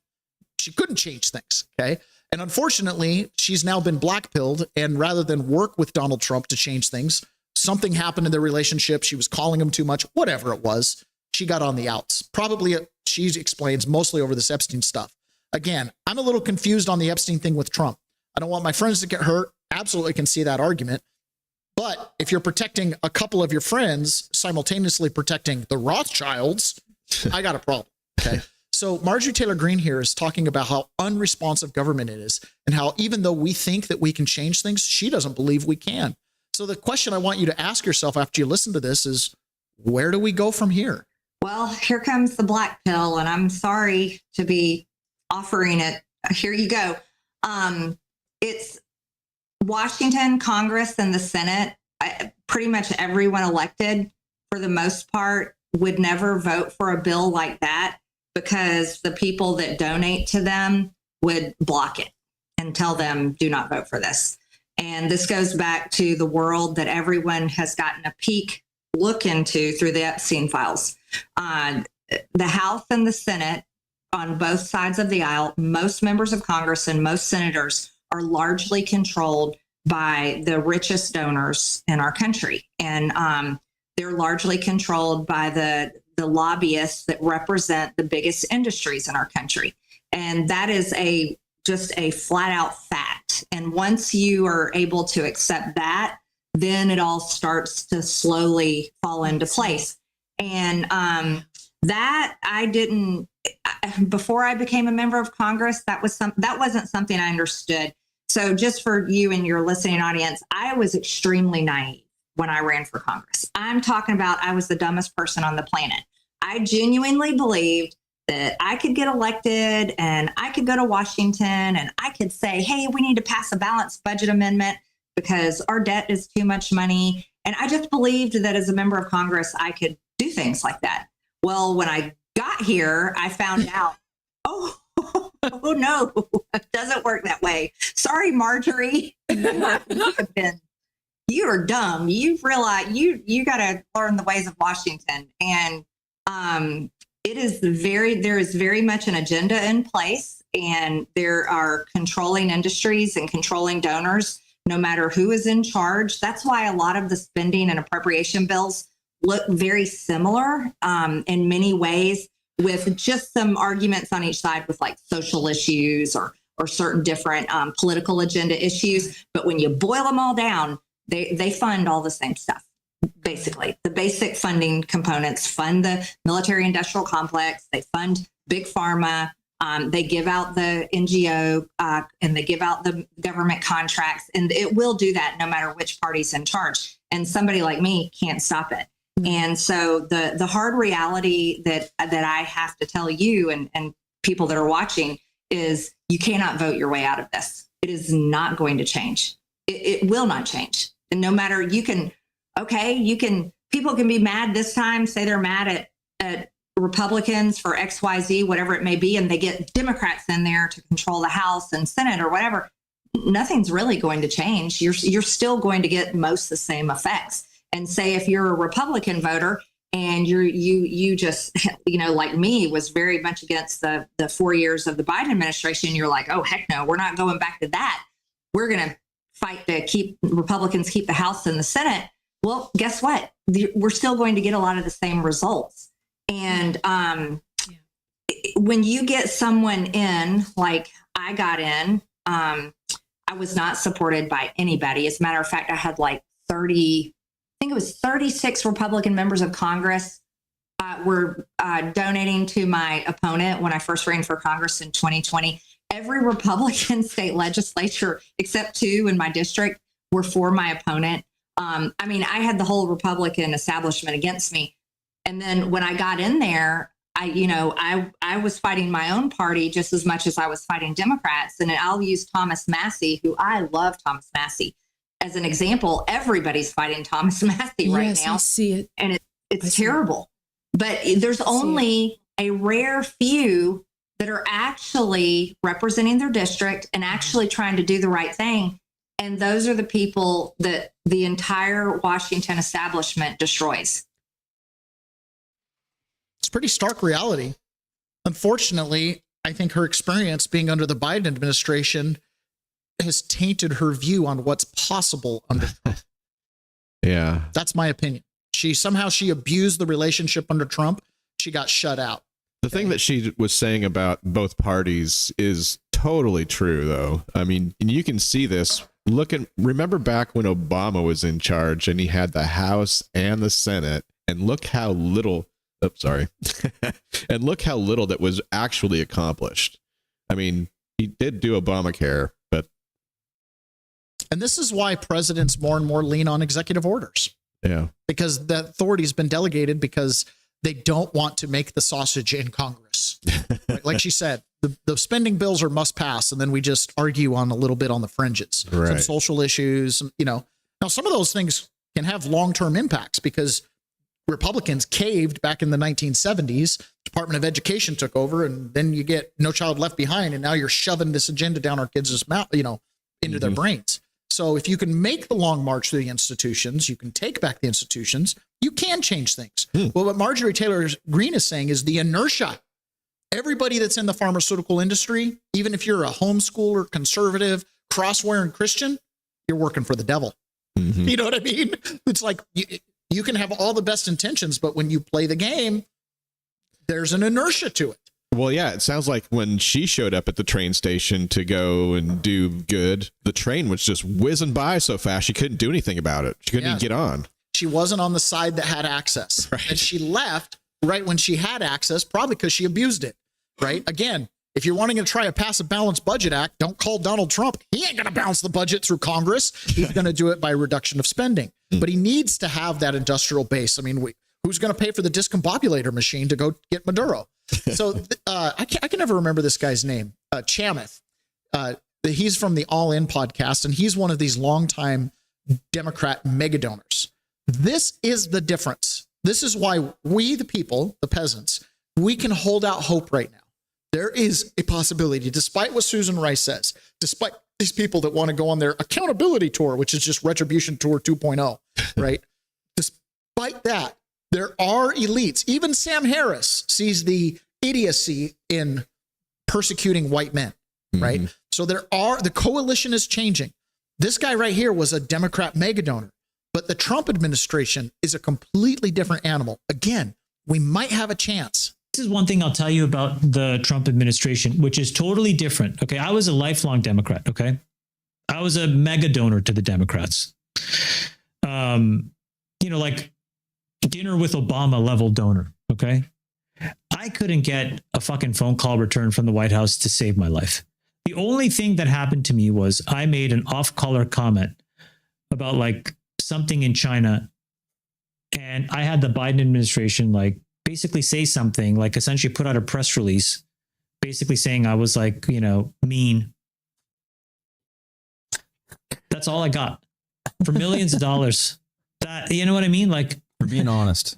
She couldn't change things. Okay. And unfortunately, she's now been black-pilled, and rather than work with Donald Trump to change things, something happened in their relationship. She was calling him too much, whatever it was. She got on the outs. Probably, she explains, mostly over this Epstein stuff. Again, I'm a little confused on the Epstein thing with Trump. I don't want my friends to get hurt. Absolutely can see that argument. But if you're protecting a couple of your friends, simultaneously protecting the Rothschilds, I got a problem. Okay. So Marjorie Taylor Greene here is talking about how unresponsive government is and how even though we think that we can change things, she doesn't believe we can. So the question I want you to ask yourself after you listen to this is, where do we go from here? Well, here comes the black pill, and I'm sorry to be offering it. Here you go. It's Washington, Congress, and the Senate. Pretty much everyone elected, for the most part, would never vote for a bill like that because the people that donate to them would block it and tell them, do not vote for this. And this goes back to the world that everyone has gotten a peek look into through the Epstein files. The House and the Senate on both sides of the aisle, most members of Congress and most senators are largely controlled by the richest donors in our country. And they're largely controlled by the lobbyists that represent the biggest industries in our country. And that is just a flat out fact. And once you are able to accept that, then it all starts to slowly fall into place. And that I didn't, before I became a member of Congress, that wasn't something I understood. So just for you and your listening audience, I was extremely naive when I ran for Congress. I'm talking about I was the dumbest person on the planet. I genuinely believed that I could get elected and I could go to Washington and I could say, hey, we need to pass a balanced budget amendment because our debt is too much money. And I just believed that as a member of Congress, I could do things like that. Well, when I got here, I found out, oh no, it doesn't work that way. Sorry, Marjorie. You are dumb. You've realized you got to learn the ways of Washington. And there is very much an agenda in place, and there are controlling industries and controlling donors, no matter who is in charge. That's why a lot of the spending and appropriation bills look very similar in many ways, with just some arguments on each side with like social issues or certain different political agenda issues. But when you boil them all down, they fund all the same stuff. Basically, the basic funding components fund the military industrial complex. They fund big pharma. They give out the NGO and they give out the government contracts. And it will do that no matter which party's in charge. And somebody like me can't stop it. And so the hard reality that I have to tell you and people that are watching is you cannot vote your way out of this. It is not going to change. It will not change. And no matter, people can be mad this time, say they're mad at Republicans for XYZ, whatever it may be, and they get Democrats in there to control the House and Senate or whatever. Nothing's really going to change. You're still going to get most the same effects. And say if you're a Republican voter and you just, like me, was very much against the 4 years of the Biden administration, you're like, oh, heck no, we're not going back to that. We're going to fight to Republicans keep the House and the Senate. Well, guess what? We're still going to get a lot of the same results. And when you get someone in, like I got in, I was not supported by anybody. As a matter of fact, I had like 36 Republican members of Congress were donating to my opponent when I first ran for Congress in 2020. Every Republican state legislature, except 2 in my district, were for my opponent. I had the whole Republican establishment against me. And then when I got in there, I was fighting my own party just as much as I was fighting Democrats. And I'll use Thomas Massey, who I love Thomas Massey, as an example. Everybody's fighting Thomas Massey right now. I see it. And it's terrible. But there's only a rare few that are actually representing their district and actually trying to do the right thing. And those are the people that the entire Washington establishment destroys. It's pretty stark reality. Unfortunately, I think her experience being under the Biden administration has tainted her view on what's possible under Trump. Yeah. That's my opinion. She abused the relationship under Trump. She got shut out. The thing that she was saying about both parties is totally true, though. I mean, and you can see this. Remember back when Obama was in charge and he had the House and the Senate, and look how little, and look how little that was actually accomplished. I mean, he did do Obamacare, but. And this is why presidents more and more lean on executive orders. Yeah. Because the authority has been delegated because they don't want to make the sausage in Congress. Like she said, the spending bills are must pass, and then we just argue on a little bit on the fringes. Right. Some social issues, Now, some of those things can have long-term impacts because Republicans caved back in the 1970s. Department of Education took over, and then you get No Child Left Behind, and now you're shoving this agenda down our kids' mouth, into their brains. So if you can make the long march through the institutions, you can take back the institutions, you can change things. Well, what Marjorie Taylor Greene is saying is the inertia. Everybody that's in the pharmaceutical industry, even if you're a homeschooler, conservative, cross-wearing Christian, you're working for the devil. You know what I mean? It's like you can have all the best intentions, but when you play the game, there's an inertia to it. Well, yeah, it sounds like when she showed up at the train station to go and do good, the train was just whizzing by so fast she couldn't do anything about it. She couldn't even get on. She wasn't on the side that had access. Right. And she left right when she had access, probably because she abused it. Right? Again, if you're wanting to try to pass a balanced budget act, don't call Donald Trump. He ain't going to balance the budget through Congress. He's going to do it by reduction of spending. But he needs to have that industrial base. I mean, who's going to pay for the discombobulator machine to go get Maduro? So I can never remember this guy's name. Chamath. He's from the All In podcast, and he's one of these longtime Democrat mega donors. This is the difference. This is why we, the people, the peasants, we can hold out hope right now. There is a possibility, despite what Susan Rice says, despite these people that want to go on their accountability tour, which is just Retribution Tour 2.0, right? Despite that, there are elites. Even Sam Harris sees the idiocy in persecuting white men, right? So the coalition is changing. This guy right here was a Democrat mega donor, but the Trump administration is a completely different animal. Again, we might have a chance. This is one thing I'll tell you about the Trump administration, which is totally different. Okay. I was a lifelong Democrat. Okay. I was a mega donor to the Democrats. Like dinner with Obama level donor. Okay. I couldn't get a fucking phone call returned from the White House to save my life. The only thing that happened to me was I made an off-color comment about like something in China. And I had the Biden administration like basically say something, like essentially put out a press release, basically saying I was like, mean. That's all I got for millions of dollars. That, you know what I mean? Like, for being honest.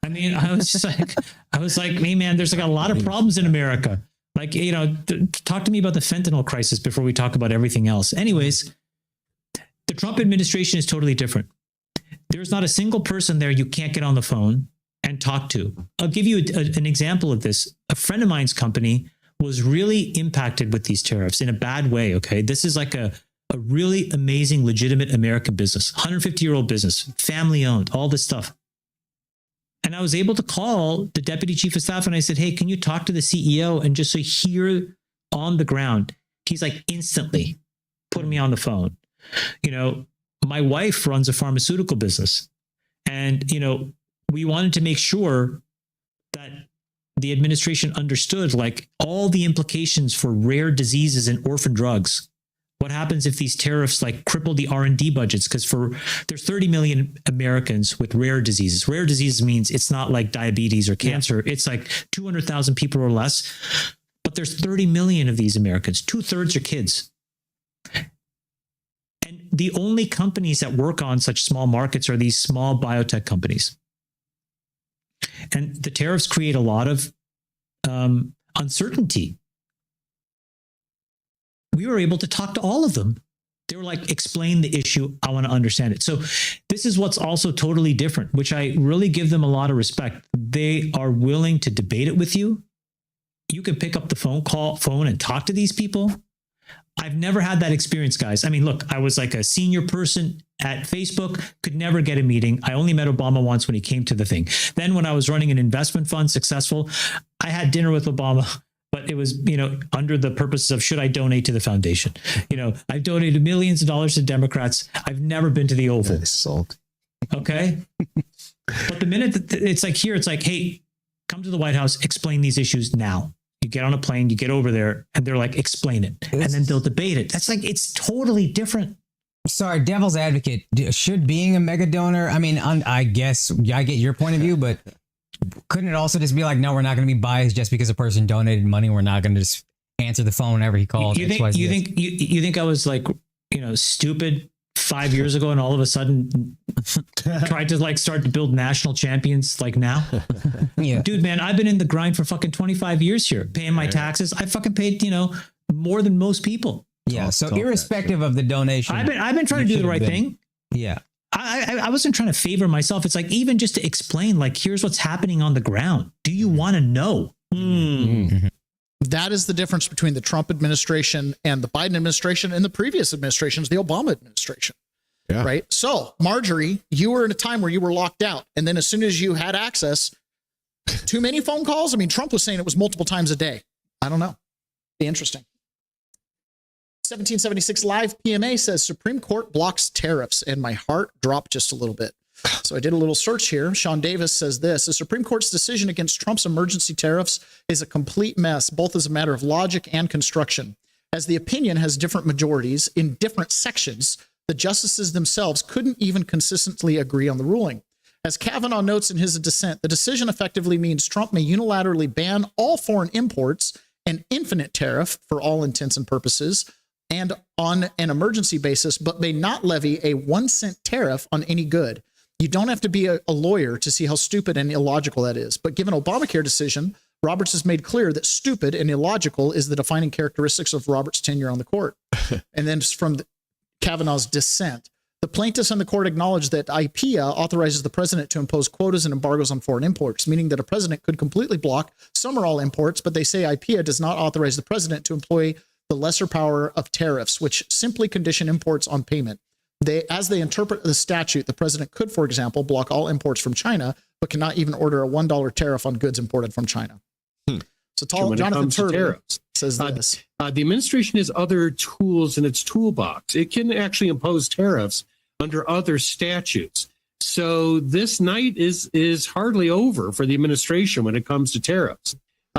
I mean, I was like, hey man, there's like a lot of problems in America. Like, talk to me about the fentanyl crisis before we talk about everything else. Anyways, the Trump administration is totally different. There's not a single person there you can't get on the phone and talk to. I'll give you an example of this. A friend of mine's company was really impacted with these tariffs in a bad way. Okay. This is like a really amazing, legitimate American business, 150-year-old business, family owned, all this stuff. And I was able to call the deputy chief of staff and I said, hey, can you talk to the CEO? And just so here on the ground, he's like instantly putting me on the phone. My wife runs a pharmaceutical business and, we wanted to make sure that the administration understood like all the implications for rare diseases and orphan drugs. What happens if these tariffs like cripple the R&D budgets? Because there's 30 million Americans with rare diseases. Rare diseases means it's not like diabetes or cancer. Yeah. It's like 200,000 people or less. But there's 30 million of these Americans. 2/3 are kids. And the only companies that work on such small markets are these small biotech companies. And the tariffs create a lot of uncertainty. We were able to talk to all of them. They were like, explain the issue. I want to understand it. So this is what's also totally different, which I really give them a lot of respect. They are willing to debate it with you. You can pick up the phone and talk to these people. I've never had that experience, guys. I mean, look, I was like a senior person at Facebook, could never get a meeting. I only met Obama once when he came to the thing. Then when I was running an investment fund, successful, I had dinner with Obama, but it was, under the purposes of should I donate to the foundation? I've donated millions of dollars to Democrats. I've never been to the Oval. That is salty. Okay. But the minute that it's like here, it's like, hey, come to the White House, explain these issues now. You get on a plane, you get over there, and they're like, explain it. And then they'll debate it. That's like, it's totally different. Sorry, devil's advocate. Should being a mega donor, I mean, I guess I get your point of view, but couldn't it also just be like, no, we're not going to be biased just because a person donated money. We're not going to just answer the phone whenever he calls. You think I was like, stupid 5 years ago and all of a sudden tried to like start to build national champions like now? Yeah. Dude, man, I've been in the grind for fucking 25 years here, paying my taxes. I fucking paid, more than most people. Yeah. So irrespective of the donation, I've been trying to do the right thing. Yeah. I wasn't trying to favor myself. It's like, even just to explain, like, here's what's happening on the ground. Do you want to know? That is the difference between the Trump administration and the Biden administration and the previous administrations, the Obama administration. Yeah. Right. So, Marjorie, you were in a time where you were locked out. And then as soon as you had access, too many phone calls. I mean, Trump was saying it was multiple times a day. I don't know. Be interesting. 1776 Live PMA says Supreme Court blocks tariffs, and my heart dropped just a little bit. So I did a little search here. Sean Davis says this: the Supreme Court's decision against Trump's emergency tariffs is a complete mess, both as a matter of logic and construction. As the opinion has different majorities in different sections, the justices themselves couldn't even consistently agree on the ruling. As Kavanaugh notes in his dissent, the decision effectively means Trump may unilaterally ban all foreign imports, an infinite tariff for all intents and purposes, and on an emergency basis, but may not levy a 1-cent tariff on any good. You don't have to be a lawyer to see how stupid and illogical that is. But given Obamacare decision, Roberts has made clear that stupid and illogical is the defining characteristics of Roberts' tenure on the court. And then from Kavanaugh's dissent, the plaintiffs and the court acknowledge that IPEA authorizes the president to impose quotas and embargoes on foreign imports, meaning that a president could completely block some or all imports, but they say IPEA does not authorize the president to employ the lesser power of tariffs, which simply condition imports on payment. As they interpret the statute, the president could, for example, block all imports from China, but cannot even order a $1 tariff on goods imported from China. So Jonathan Turley says this. The administration has other tools in its toolbox. It can actually impose tariffs under other statutes. So this night is hardly over for the administration when it comes to tariffs.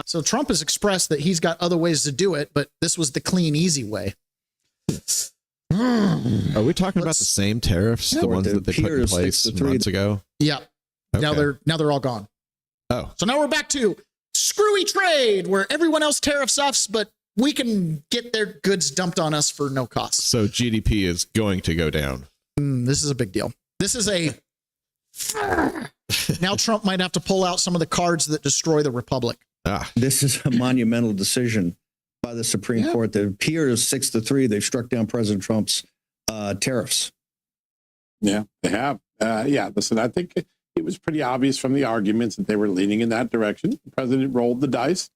So Trump has expressed that he's got other ways to do it, but this was the clean, easy way. Are we talking about the same tariffs, the ones that they put in place months ago? Yeah. Okay. Now they're all gone. Oh. So now we're back to screwy trade, where everyone else tariffs us, but we can get their goods dumped on us for no cost. So GDP is going to go down. This is a big deal. This is a now Trump might have to pull out some of the cards that destroy the republic. This is a monumental decision by the Supreme Court. That appears 6-3. They've struck down President Trump's tariffs. Yeah, they have. Listen, I think it was pretty obvious from the arguments that they were leaning in that direction. The president rolled the dice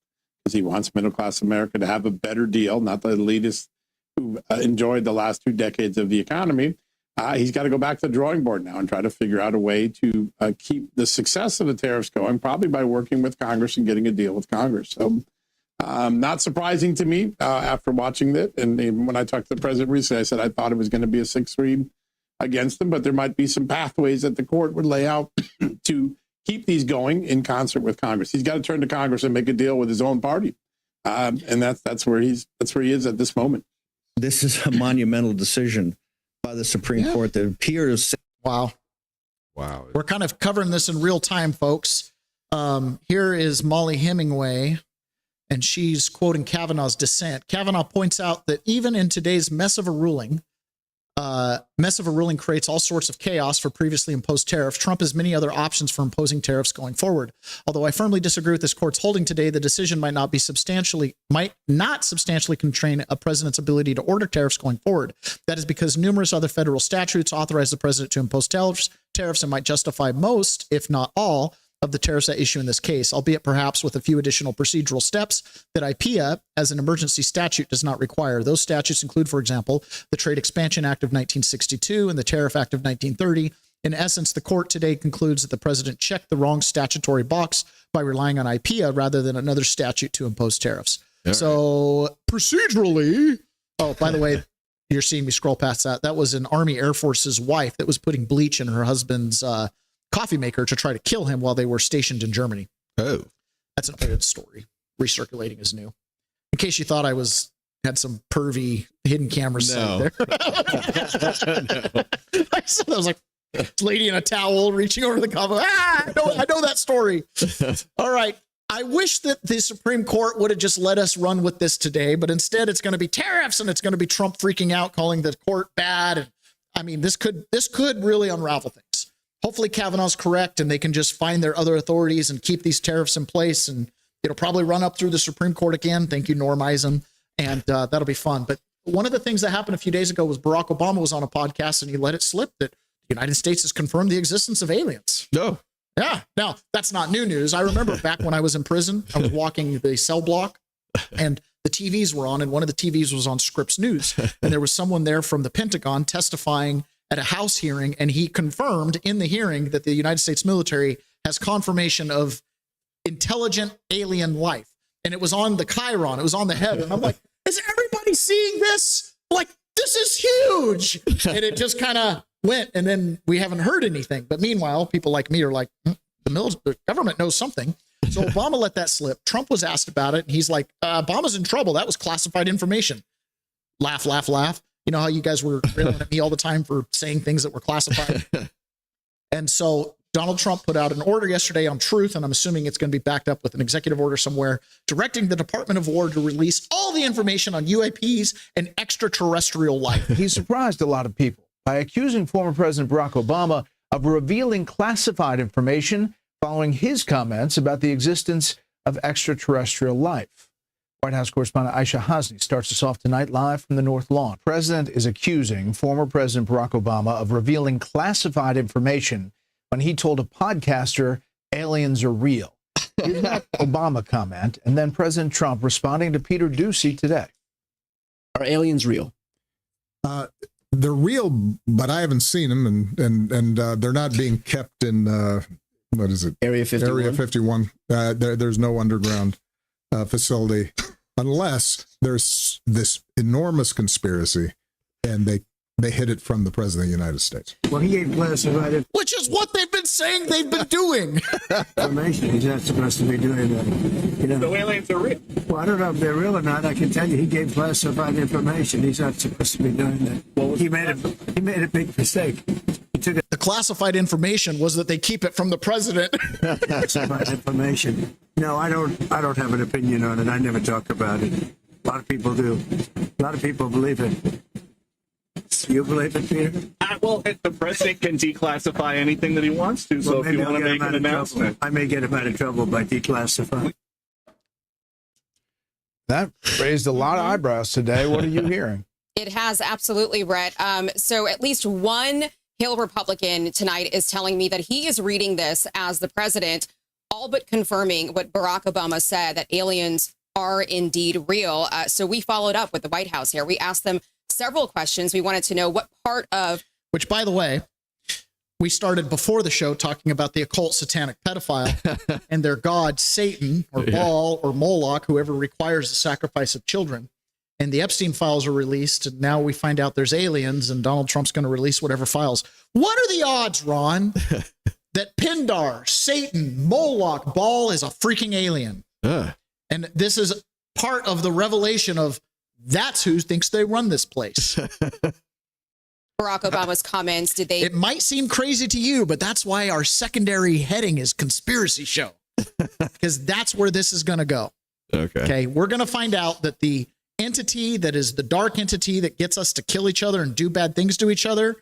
because he wants middle-class America to have a better deal, not the elitists who enjoyed the last 2 decades of the economy. He's got to go back to the drawing board now and try to figure out a way to keep the success of the tariffs going, probably by working with Congress and getting a deal with Congress. So not surprising to me after watching it. And when I talked to the president recently, I said I thought it was going to be a 6-3 against them, but there might be some pathways that the court would lay out to keep these going in concert with Congress. He's got to turn to Congress and make a deal with his own party. And that's where he is at this moment. This is a monumental decision by the Supreme Court that appears. Wow. We're kind of covering this in real time, folks. Here is Molly Hemingway, and she's quoting Kavanaugh's dissent. Kavanaugh points out that even in today's mess of a ruling creates all sorts of chaos for previously imposed tariffs. Trump has many other options for imposing tariffs going forward. Although I firmly disagree with this court's holding today, the decision might not substantially constrain a president's ability to order tariffs going forward. That is because numerous other federal statutes authorize the president to impose tariffs and might justify most, if not all, of the tariffs at issue in this case, albeit perhaps with a few additional procedural steps that IPEA, as an emergency statute, does not require. Those statutes include, for example, the Trade Expansion Act of 1962 and the Tariff Act of 1930. In essence, the court today concludes that the president checked the wrong statutory box by relying on IPEA rather than another statute to impose tariffs. So procedurally, by the way, you're seeing me scroll past that. That was an Army Air Force's wife that was putting bleach in her husband's coffee maker to try to kill him while they were stationed in Germany. Oh, that's an old story. Recirculating is new. In case you thought I had some pervy hidden camera set there. I was like, lady in a towel reaching over the coffee. I know that story. All right. I wish that the Supreme Court would have just let us run with this today, but instead it's going to be tariffs and it's going to be Trump freaking out, calling the court bad. And I mean, this could really unravel things. Hopefully Kavanaugh's correct and they can just find their other authorities and keep these tariffs in place, and it'll probably run up through the Supreme Court again. Thank you, Norm Eisen. And that'll be fun. But one of the things that happened a few days ago was Barack Obama was on a podcast and he let it slip that the United States has confirmed the existence of aliens. No. Yeah. Now, that's not new news. I remember back when I was in prison, I was walking the cell block and the TVs were on, and one of the TVs was on Scripps News. And there was someone there from the Pentagon testifying at a House hearing, and he confirmed in the hearing that the United States military has confirmation of intelligent alien life. And it was on the Chiron. It was on the head. And I'm like, is everybody seeing this? Like, this is huge. And it just kind of went, and then we haven't heard anything. But meanwhile, people like me are like, the government knows something. So Obama let that slip. Trump was asked about it, and he's like, Obama's in trouble. That was classified information. Laugh, laugh, laugh. You know how you guys were railing at me all the time for saying things that were classified? And so Donald Trump put out an order yesterday on Truth, and I'm assuming it's going to be backed up with an executive order somewhere, directing the Department of War to release all the information on UAPs and extraterrestrial life. He surprised a lot of people by accusing former President Barack Obama of revealing classified information following his comments about the existence of extraterrestrial life. White House correspondent Aisha Hasni starts us off tonight live from the North Lawn. The president is accusing former President Barack Obama of revealing classified information when he told a podcaster aliens are real. Here's that Obama comment, and then President Trump responding to Peter Doocy today. Are aliens real? They're real, but I haven't seen them, and they're not being kept in what is it? Area 51. Area 51. There's no underground facility unless there's this enormous conspiracy, and they hid it from the president of the United States. Well, he gave classified which is what they've been saying they've been doing. information. He's not supposed to be doing that. You know. The aliens are real. Well, I don't know if they're real or not. I can tell you, he gave classified information. He's not supposed to be doing that. Well, he made a big mistake. He took the classified information was that they keep it from the president. Classified information. No, I don't have an opinion on it. I never talk about it. A lot of people do. A lot of people believe it. You believe it, Peter? Well, the president can declassify anything that he wants to. So if you want to make an announcement, I may get him out of trouble by declassifying. That raised a lot of eyebrows today. What are you hearing? It has, absolutely, Brett. So at least one Hill Republican tonight is telling me that he is reading this as the president all but confirming what Barack Obama said, that aliens are indeed real. So we followed up with the White House here. We asked them several questions. We wanted to know what part of... Which, by the way, we started before the show talking about the occult satanic pedophile and their god, Satan, or Baal, or Moloch, whoever requires the sacrifice of children. And the Epstein files are released, and now we find out there's aliens, and Donald Trump's going to release whatever files. What are the odds, Ron, that Pindar, Satan, Moloch, Baal is a freaking alien? And this is part of the revelation of that's who thinks they run this place. Barack Obama's comments, did they... It might seem crazy to you, but that's why our secondary heading is conspiracy show. Because that's where this is going to go. Okay. We're going to find out that the entity that is the dark entity that gets us to kill each other and do bad things to each other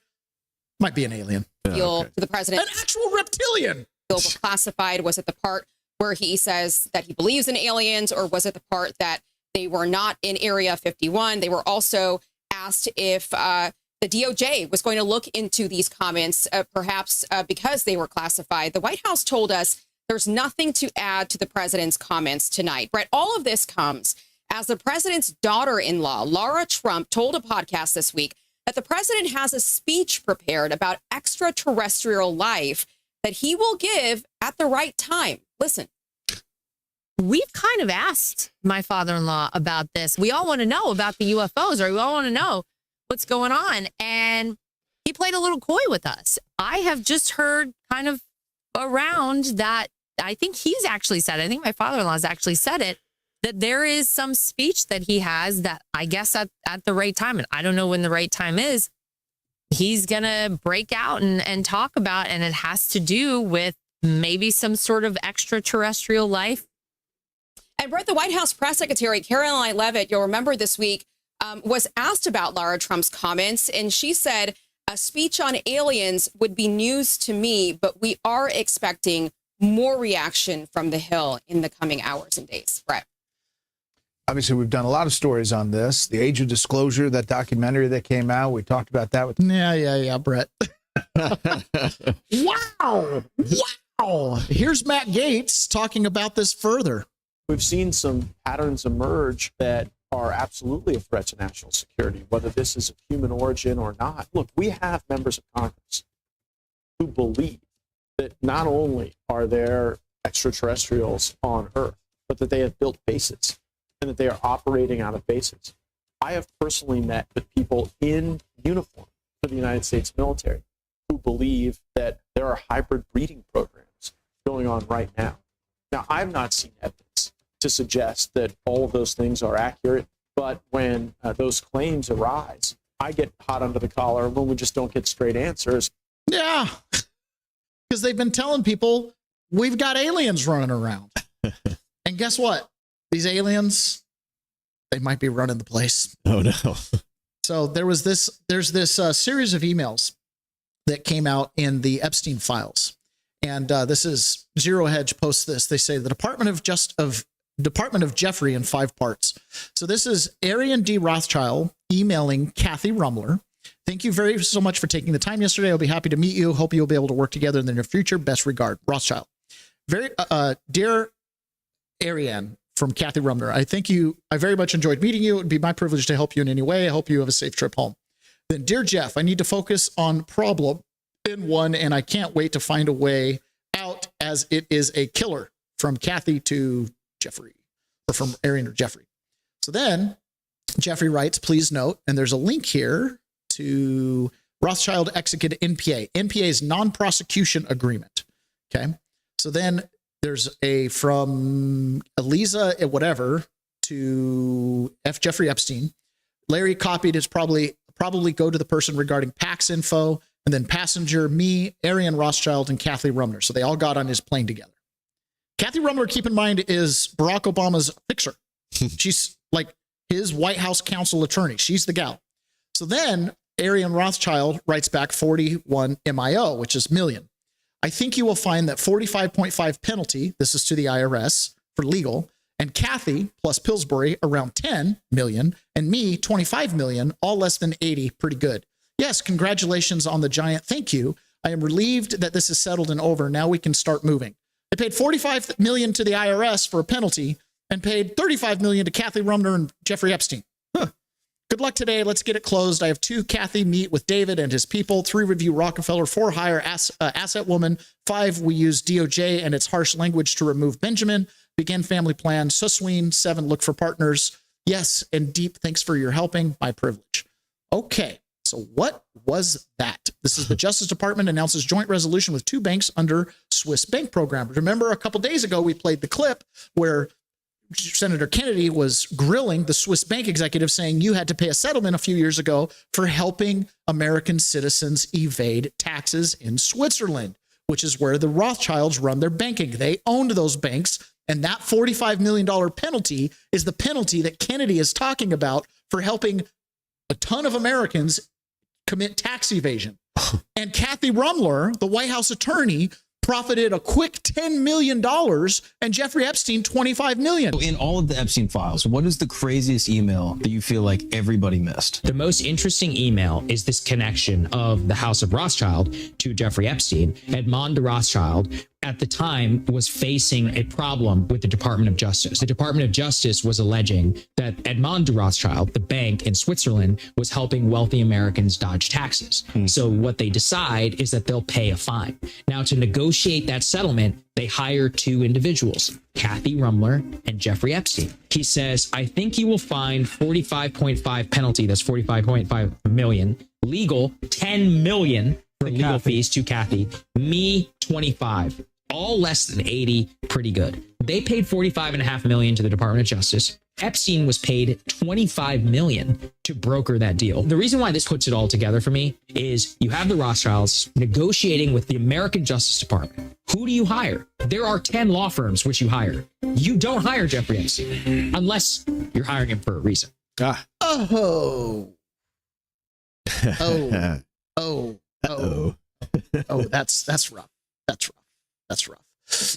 might be an alien. To the president. An actual reptilian. Classified. Was it the part where he says that he believes in aliens, or was it the part that they were not in Area 51? They were also asked if the DOJ was going to look into these comments, perhaps because they were classified. The White House told us there's nothing to add to the president's comments tonight. Brett, all of this comes as the president's daughter-in-law, Laura Trump, told a podcast this week that the president has a speech prepared about extraterrestrial life that he will give at the right time. Listen. We've kind of asked my father-in-law about this. We all want to know about the UFOs, or we all want to know what's going on. And he played a little coy with us. I have just heard kind of around that, I think he's actually said, I think my father-in-law's actually said it, that there is some speech that he has that I guess at the right time, and I don't know when the right time is, he's going to break out and talk about, and it has to do with maybe some sort of extraterrestrial life. And Brett, the White House press secretary, Caroline Leavitt, you'll remember this week, was asked about Laura Trump's comments, and she said, a speech on aliens would be news to me, but we are expecting more reaction from the Hill in the coming hours and days. Brett. Obviously, we've done a lot of stories on this. The Age of Disclosure, that documentary that came out, we talked about that with. Yeah, Brett. Wow. Here's Matt Gaetz talking about this further. We've seen some patterns emerge that are absolutely a threat to national security, whether this is of human origin or not. Look, we have members of Congress who believe that not only are there extraterrestrials on Earth, but that they have built bases and that they are operating out of bases. I have personally met with people in uniform for the United States military who believe that there are hybrid breeding programs going on right now. Now, I've not seen evidence to suggest that all of those things are accurate, but when those claims arise, I get hot under the collar when we just don't get straight answers. Yeah, because they've been telling people we've got aliens running around. And guess what? These aliens, they might be running the place. Oh, no. So there's this series of emails that came out in the Epstein files. And this is Zero Hedge posts this. They say the Department of Jeffrey in 5 parts. So this is Arian D. Rothschild emailing Kathy Rumler. Thank you very so much for taking the time yesterday. I'll be happy to meet you. Hope you'll be able to work together in the near future. Best regard, Rothschild. Dear Arian from Kathy Rumler, I very much enjoyed meeting you. It would be my privilege to help you in any way. I hope you have a safe trip home. Then, dear Jeff, I need to focus on problem in one, and I can't wait to find a way out as it is a killer. From Kathy to Jeffrey, or from Arian or Jeffrey. So then Jeffrey writes, please note, and there's a link here to Rothschild executed NPA's non-prosecution agreement. Okay. So then there's a from Eliza whatever to F. Jeffrey Epstein. Larry copied is probably go to the person regarding PAX info, and then passenger, me, Arian Rothschild, and Kathy Rumler. So they all got on his plane together. Kathy Rumler, keep in mind, is Barack Obama's fixer. She's like his White House counsel attorney. She's the gal. So then Arian Rothschild writes back 41 MIO, which is million. I think you will find that 45.5 penalty, this is to the IRS for legal, and Kathy plus Pillsbury around 10 million, and me 25 million, all less than 80, pretty good. Yes, congratulations on the giant thank you. I am relieved that this is settled and over. Now we can start moving. They paid 45 million to the IRS for a penalty and paid 35 million to Kathy Rumler and Jeffrey Epstein. Good luck today. Let's get it closed. I have 2 Kathy meet with David and his people, 3 review Rockefeller, 4 hire asset woman, 5 we use DOJ and its harsh language to remove Benjamin, begin family plan, Susween, 7 look for partners. Yes, and deep thanks for your helping. My privilege. Okay. So what was that? This is the Justice Department announces joint resolution with 2 banks under Swiss bank program. Remember a couple days ago, we played the clip where Senator Kennedy was grilling the Swiss bank executive saying you had to pay a settlement a few years ago for helping American citizens evade taxes in Switzerland, which is where the Rothschilds run their banking. They owned those banks. And that $45 million penalty is the penalty that Kennedy is talking about for helping a ton of Americans commit tax evasion. And Kathy Rumler, the White House attorney, profited a quick $10 million and Jeffrey Epstein $25 million. In all of the Epstein files, what is the craziest email that you feel like everybody missed? The most interesting email is this connection of the House of Rothschild to Jeffrey Epstein. Edmond de Rothschild at the time was facing a problem with the Department of Justice. The Department of Justice was alleging that Edmond de Rothschild, the bank in Switzerland, was helping wealthy Americans dodge taxes. So what they decide is that they'll pay a fine. Now, to negotiate that settlement, they hire 2 individuals, Kathy Rumler and Jeffrey Epstein. He says, I think you will find 45.5 penalty, that's 45.5 million, legal 10 million for legal fees to Kathy, me 25. All less than 80, pretty good. They paid 45.5 million to the Department of Justice. Epstein was paid 25 million to broker that deal. The reason why this puts it all together for me is you have the Rothschilds negotiating with the American Justice Department. Who do you hire? There are 10 law firms which you hire. You don't hire Jeffrey Epstein unless you're hiring him for a reason. Oh, that's rough. That's rough.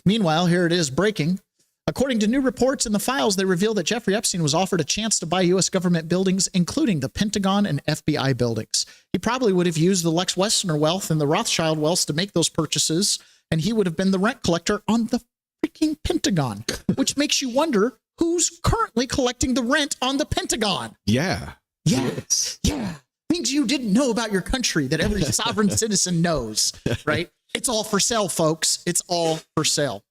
Meanwhile, here it is breaking. According to new reports in the files, they reveal that Jeffrey Epstein was offered a chance to buy U.S. government buildings, including the Pentagon and FBI buildings. He probably would have used the Lex Wessner wealth and the Rothschild wealth to make those purchases, and he would have been the rent collector on the freaking Pentagon, which makes you wonder who's currently collecting the rent on the Pentagon. Yeah. Yes. Yeah. Things you didn't know about your country that every sovereign citizen knows, right? It's all for sale, folks. It's all for sale.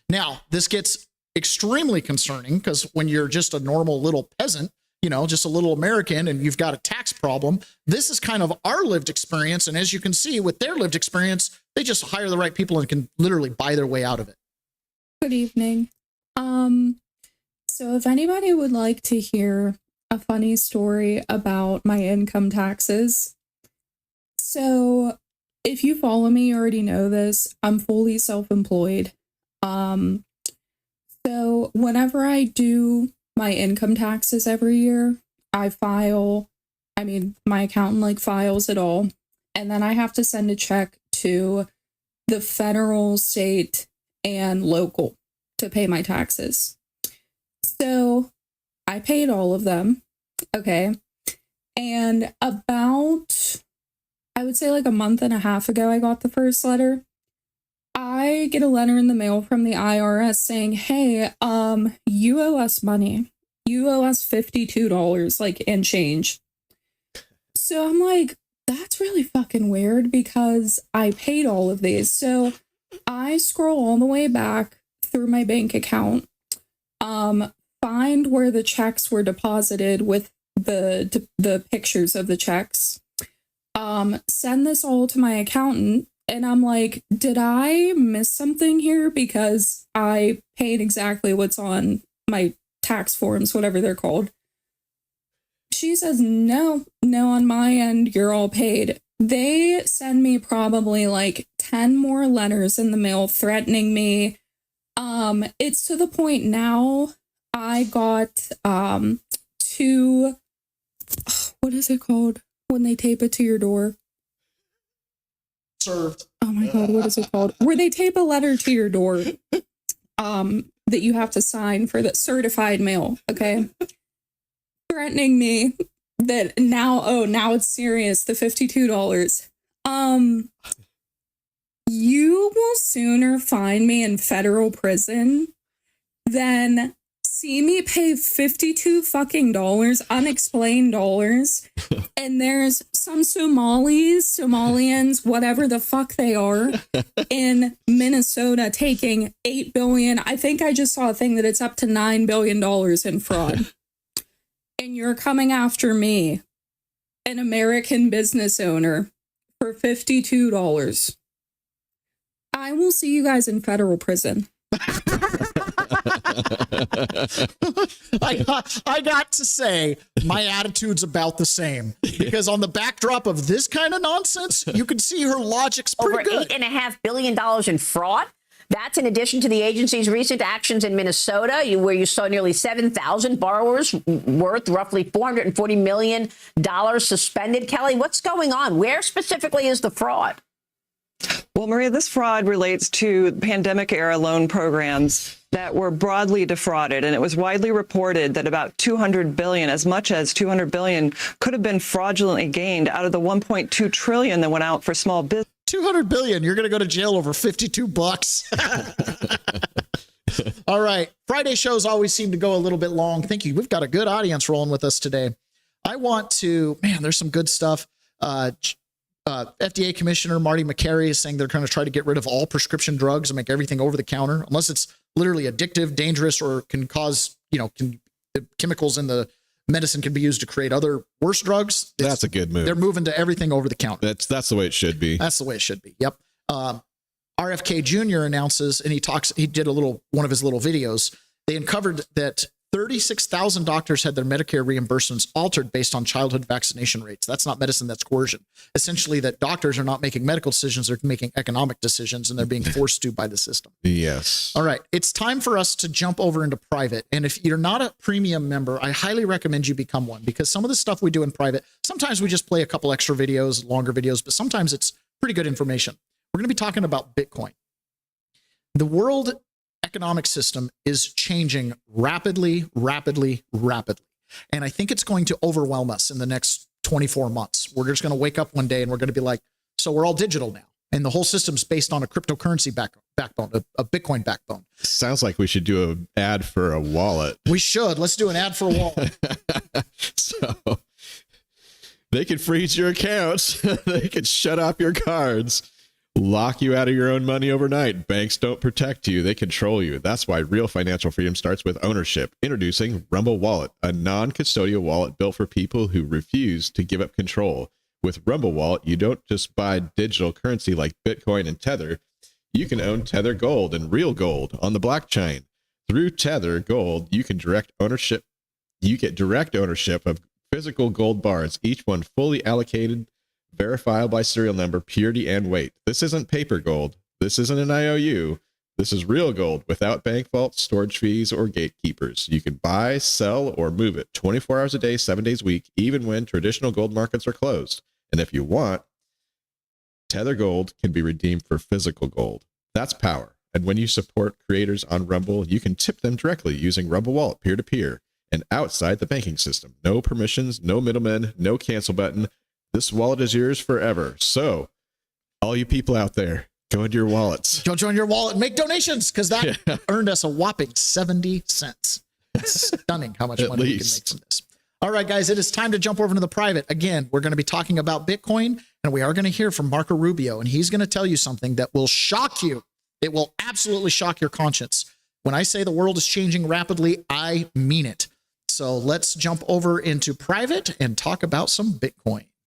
Now, this gets extremely concerning because when you're just a normal little peasant, you know, just a little American, and you've got a tax problem, this is kind of our lived experience. And as you can see with their lived experience, they just hire the right people and can literally buy their way out of it. Good evening. So if anybody would like to hear a funny story about my income taxes. So if you follow me, you already know this. I'm fully self-employed. So whenever I do my income taxes every year, my accountant files it all. And then I have to send a check to the federal, state, and local to pay my taxes. So I paid all of them. Okay. And about, I would say a month and a half ago, I got the first letter. I get a letter in the mail from the IRS saying, hey, you owe us money. You owe us $52, and change. So I'm like, that's really fucking weird because I paid all of these. So I scroll all the way back through my bank account, find where the checks were deposited with the pictures of the checks, send this all to my accountant. And I'm like, did I miss something here? Because I paid exactly what's on my tax forms, whatever they're called. She says, no, on my end, you're all paid. They send me probably 10 more letters in the mail threatening me. It's to the point now I got 2, what is it called when they tape it to your door? Served. Oh my God, what is it called? Where they tape a letter to your door that you have to sign for the certified mail, okay? Threatening me that now it's serious, the $52. You will sooner find me in federal prison than see me pay $52 fucking unexplained dollars, and there's some Somalians, whatever the fuck they are, in Minnesota taking $8 billion. I think I just saw a thing that it's up to $9 billion in fraud. And you're coming after me, an American business owner, for $52. I will see you guys in federal prison. I got to say, my attitude's about the same, because on the backdrop of this kind of nonsense, you can see her logic's pretty Over good. $8.5 billion in fraud. That's in addition to the agency's recent actions in Minnesota, where you saw nearly 7,000 borrowers worth roughly $440 million suspended. Kelly, what's going on? Where specifically is the fraud? Well, Maria, this fraud relates to pandemic-era loan programs that were broadly defrauded, and it was widely reported that about $200 billion, as much as $200 billion, could have been fraudulently gained out of the $1.2 trillion that went out for small business. $200 billion. You're going to go to jail over $52. All right. Friday shows always seem to go a little bit long. Thank you. We've got a good audience rolling with us today. I want to, there's some good stuff. FDA Commissioner Marty McCary is saying they're going to try to get rid of all prescription drugs and make everything over the counter, unless it's literally addictive, dangerous, or can cause, the chemicals in the medicine can be used to create other worse drugs. That's a good move. They're moving to everything over the counter. That's the way it should be. That's the way it should be. Yep. RFK Jr. announces, and he did one of his little videos. They uncovered that 36,000 doctors had their Medicare reimbursements altered based on childhood vaccination rates. That's not medicine, that's coercion. Essentially, that doctors are not making medical decisions, they're making economic decisions, and they're being forced to by the system. Yes. All right. It's time for us to jump over into private. And if you're not a premium member, I highly recommend you become one, because some of the stuff we do in private, sometimes we just play a couple extra videos, longer videos, but sometimes it's pretty good information. We're going to be talking about Bitcoin. The World economic system is changing rapidly. And I think it's going to overwhelm us in the next 24 months. We're just going to wake up one day and we're going to be like, so we're all digital now. And the whole system's based on a cryptocurrency backbone, a Bitcoin backbone. Sounds like we should do an ad for a wallet. We should. Let's do an ad for a wallet. So they can freeze your accounts. They can shut off your cards, lock you out of your own money overnight. Banks don't protect you. They control you. That's why real financial freedom starts with ownership. Introducing Rumble Wallet, a non-custodial wallet built for people who refuse to give up control. With Rumble Wallet, you don't just buy digital currency like Bitcoin and Tether. You can own Tether Gold and real gold on the blockchain. Through Tether Gold, you can direct ownership. You get direct ownership of physical gold bars, each one fully allocated, verifiable by serial number, purity, and weight. This isn't paper gold. This isn't an IOU. This is real gold without bank vaults, storage fees, or gatekeepers. You can buy, sell, or move it 24 hours a day, 7 days a week, even when traditional gold markets are closed. And if you want, Tether Gold can be redeemed for physical gold. That's power. And when you support creators on Rumble, you can tip them directly using Rumble Wallet peer-to-peer and outside the banking system. No permissions, no middlemen, no cancel button. This wallet is yours forever. So, all you people out there, go into your wallets. Go join your wallet and make donations, because that earned us a whopping 70 cents. It's stunning how much money we can make from this. All right, guys, it is time to jump over to the private. Again, we're going to be talking about Bitcoin, and we are going to hear from Marco Rubio, and he's going to tell you something that will shock you. It will absolutely shock your conscience. When I say the world is changing rapidly, I mean it. So let's jump over into private and talk about some Bitcoin.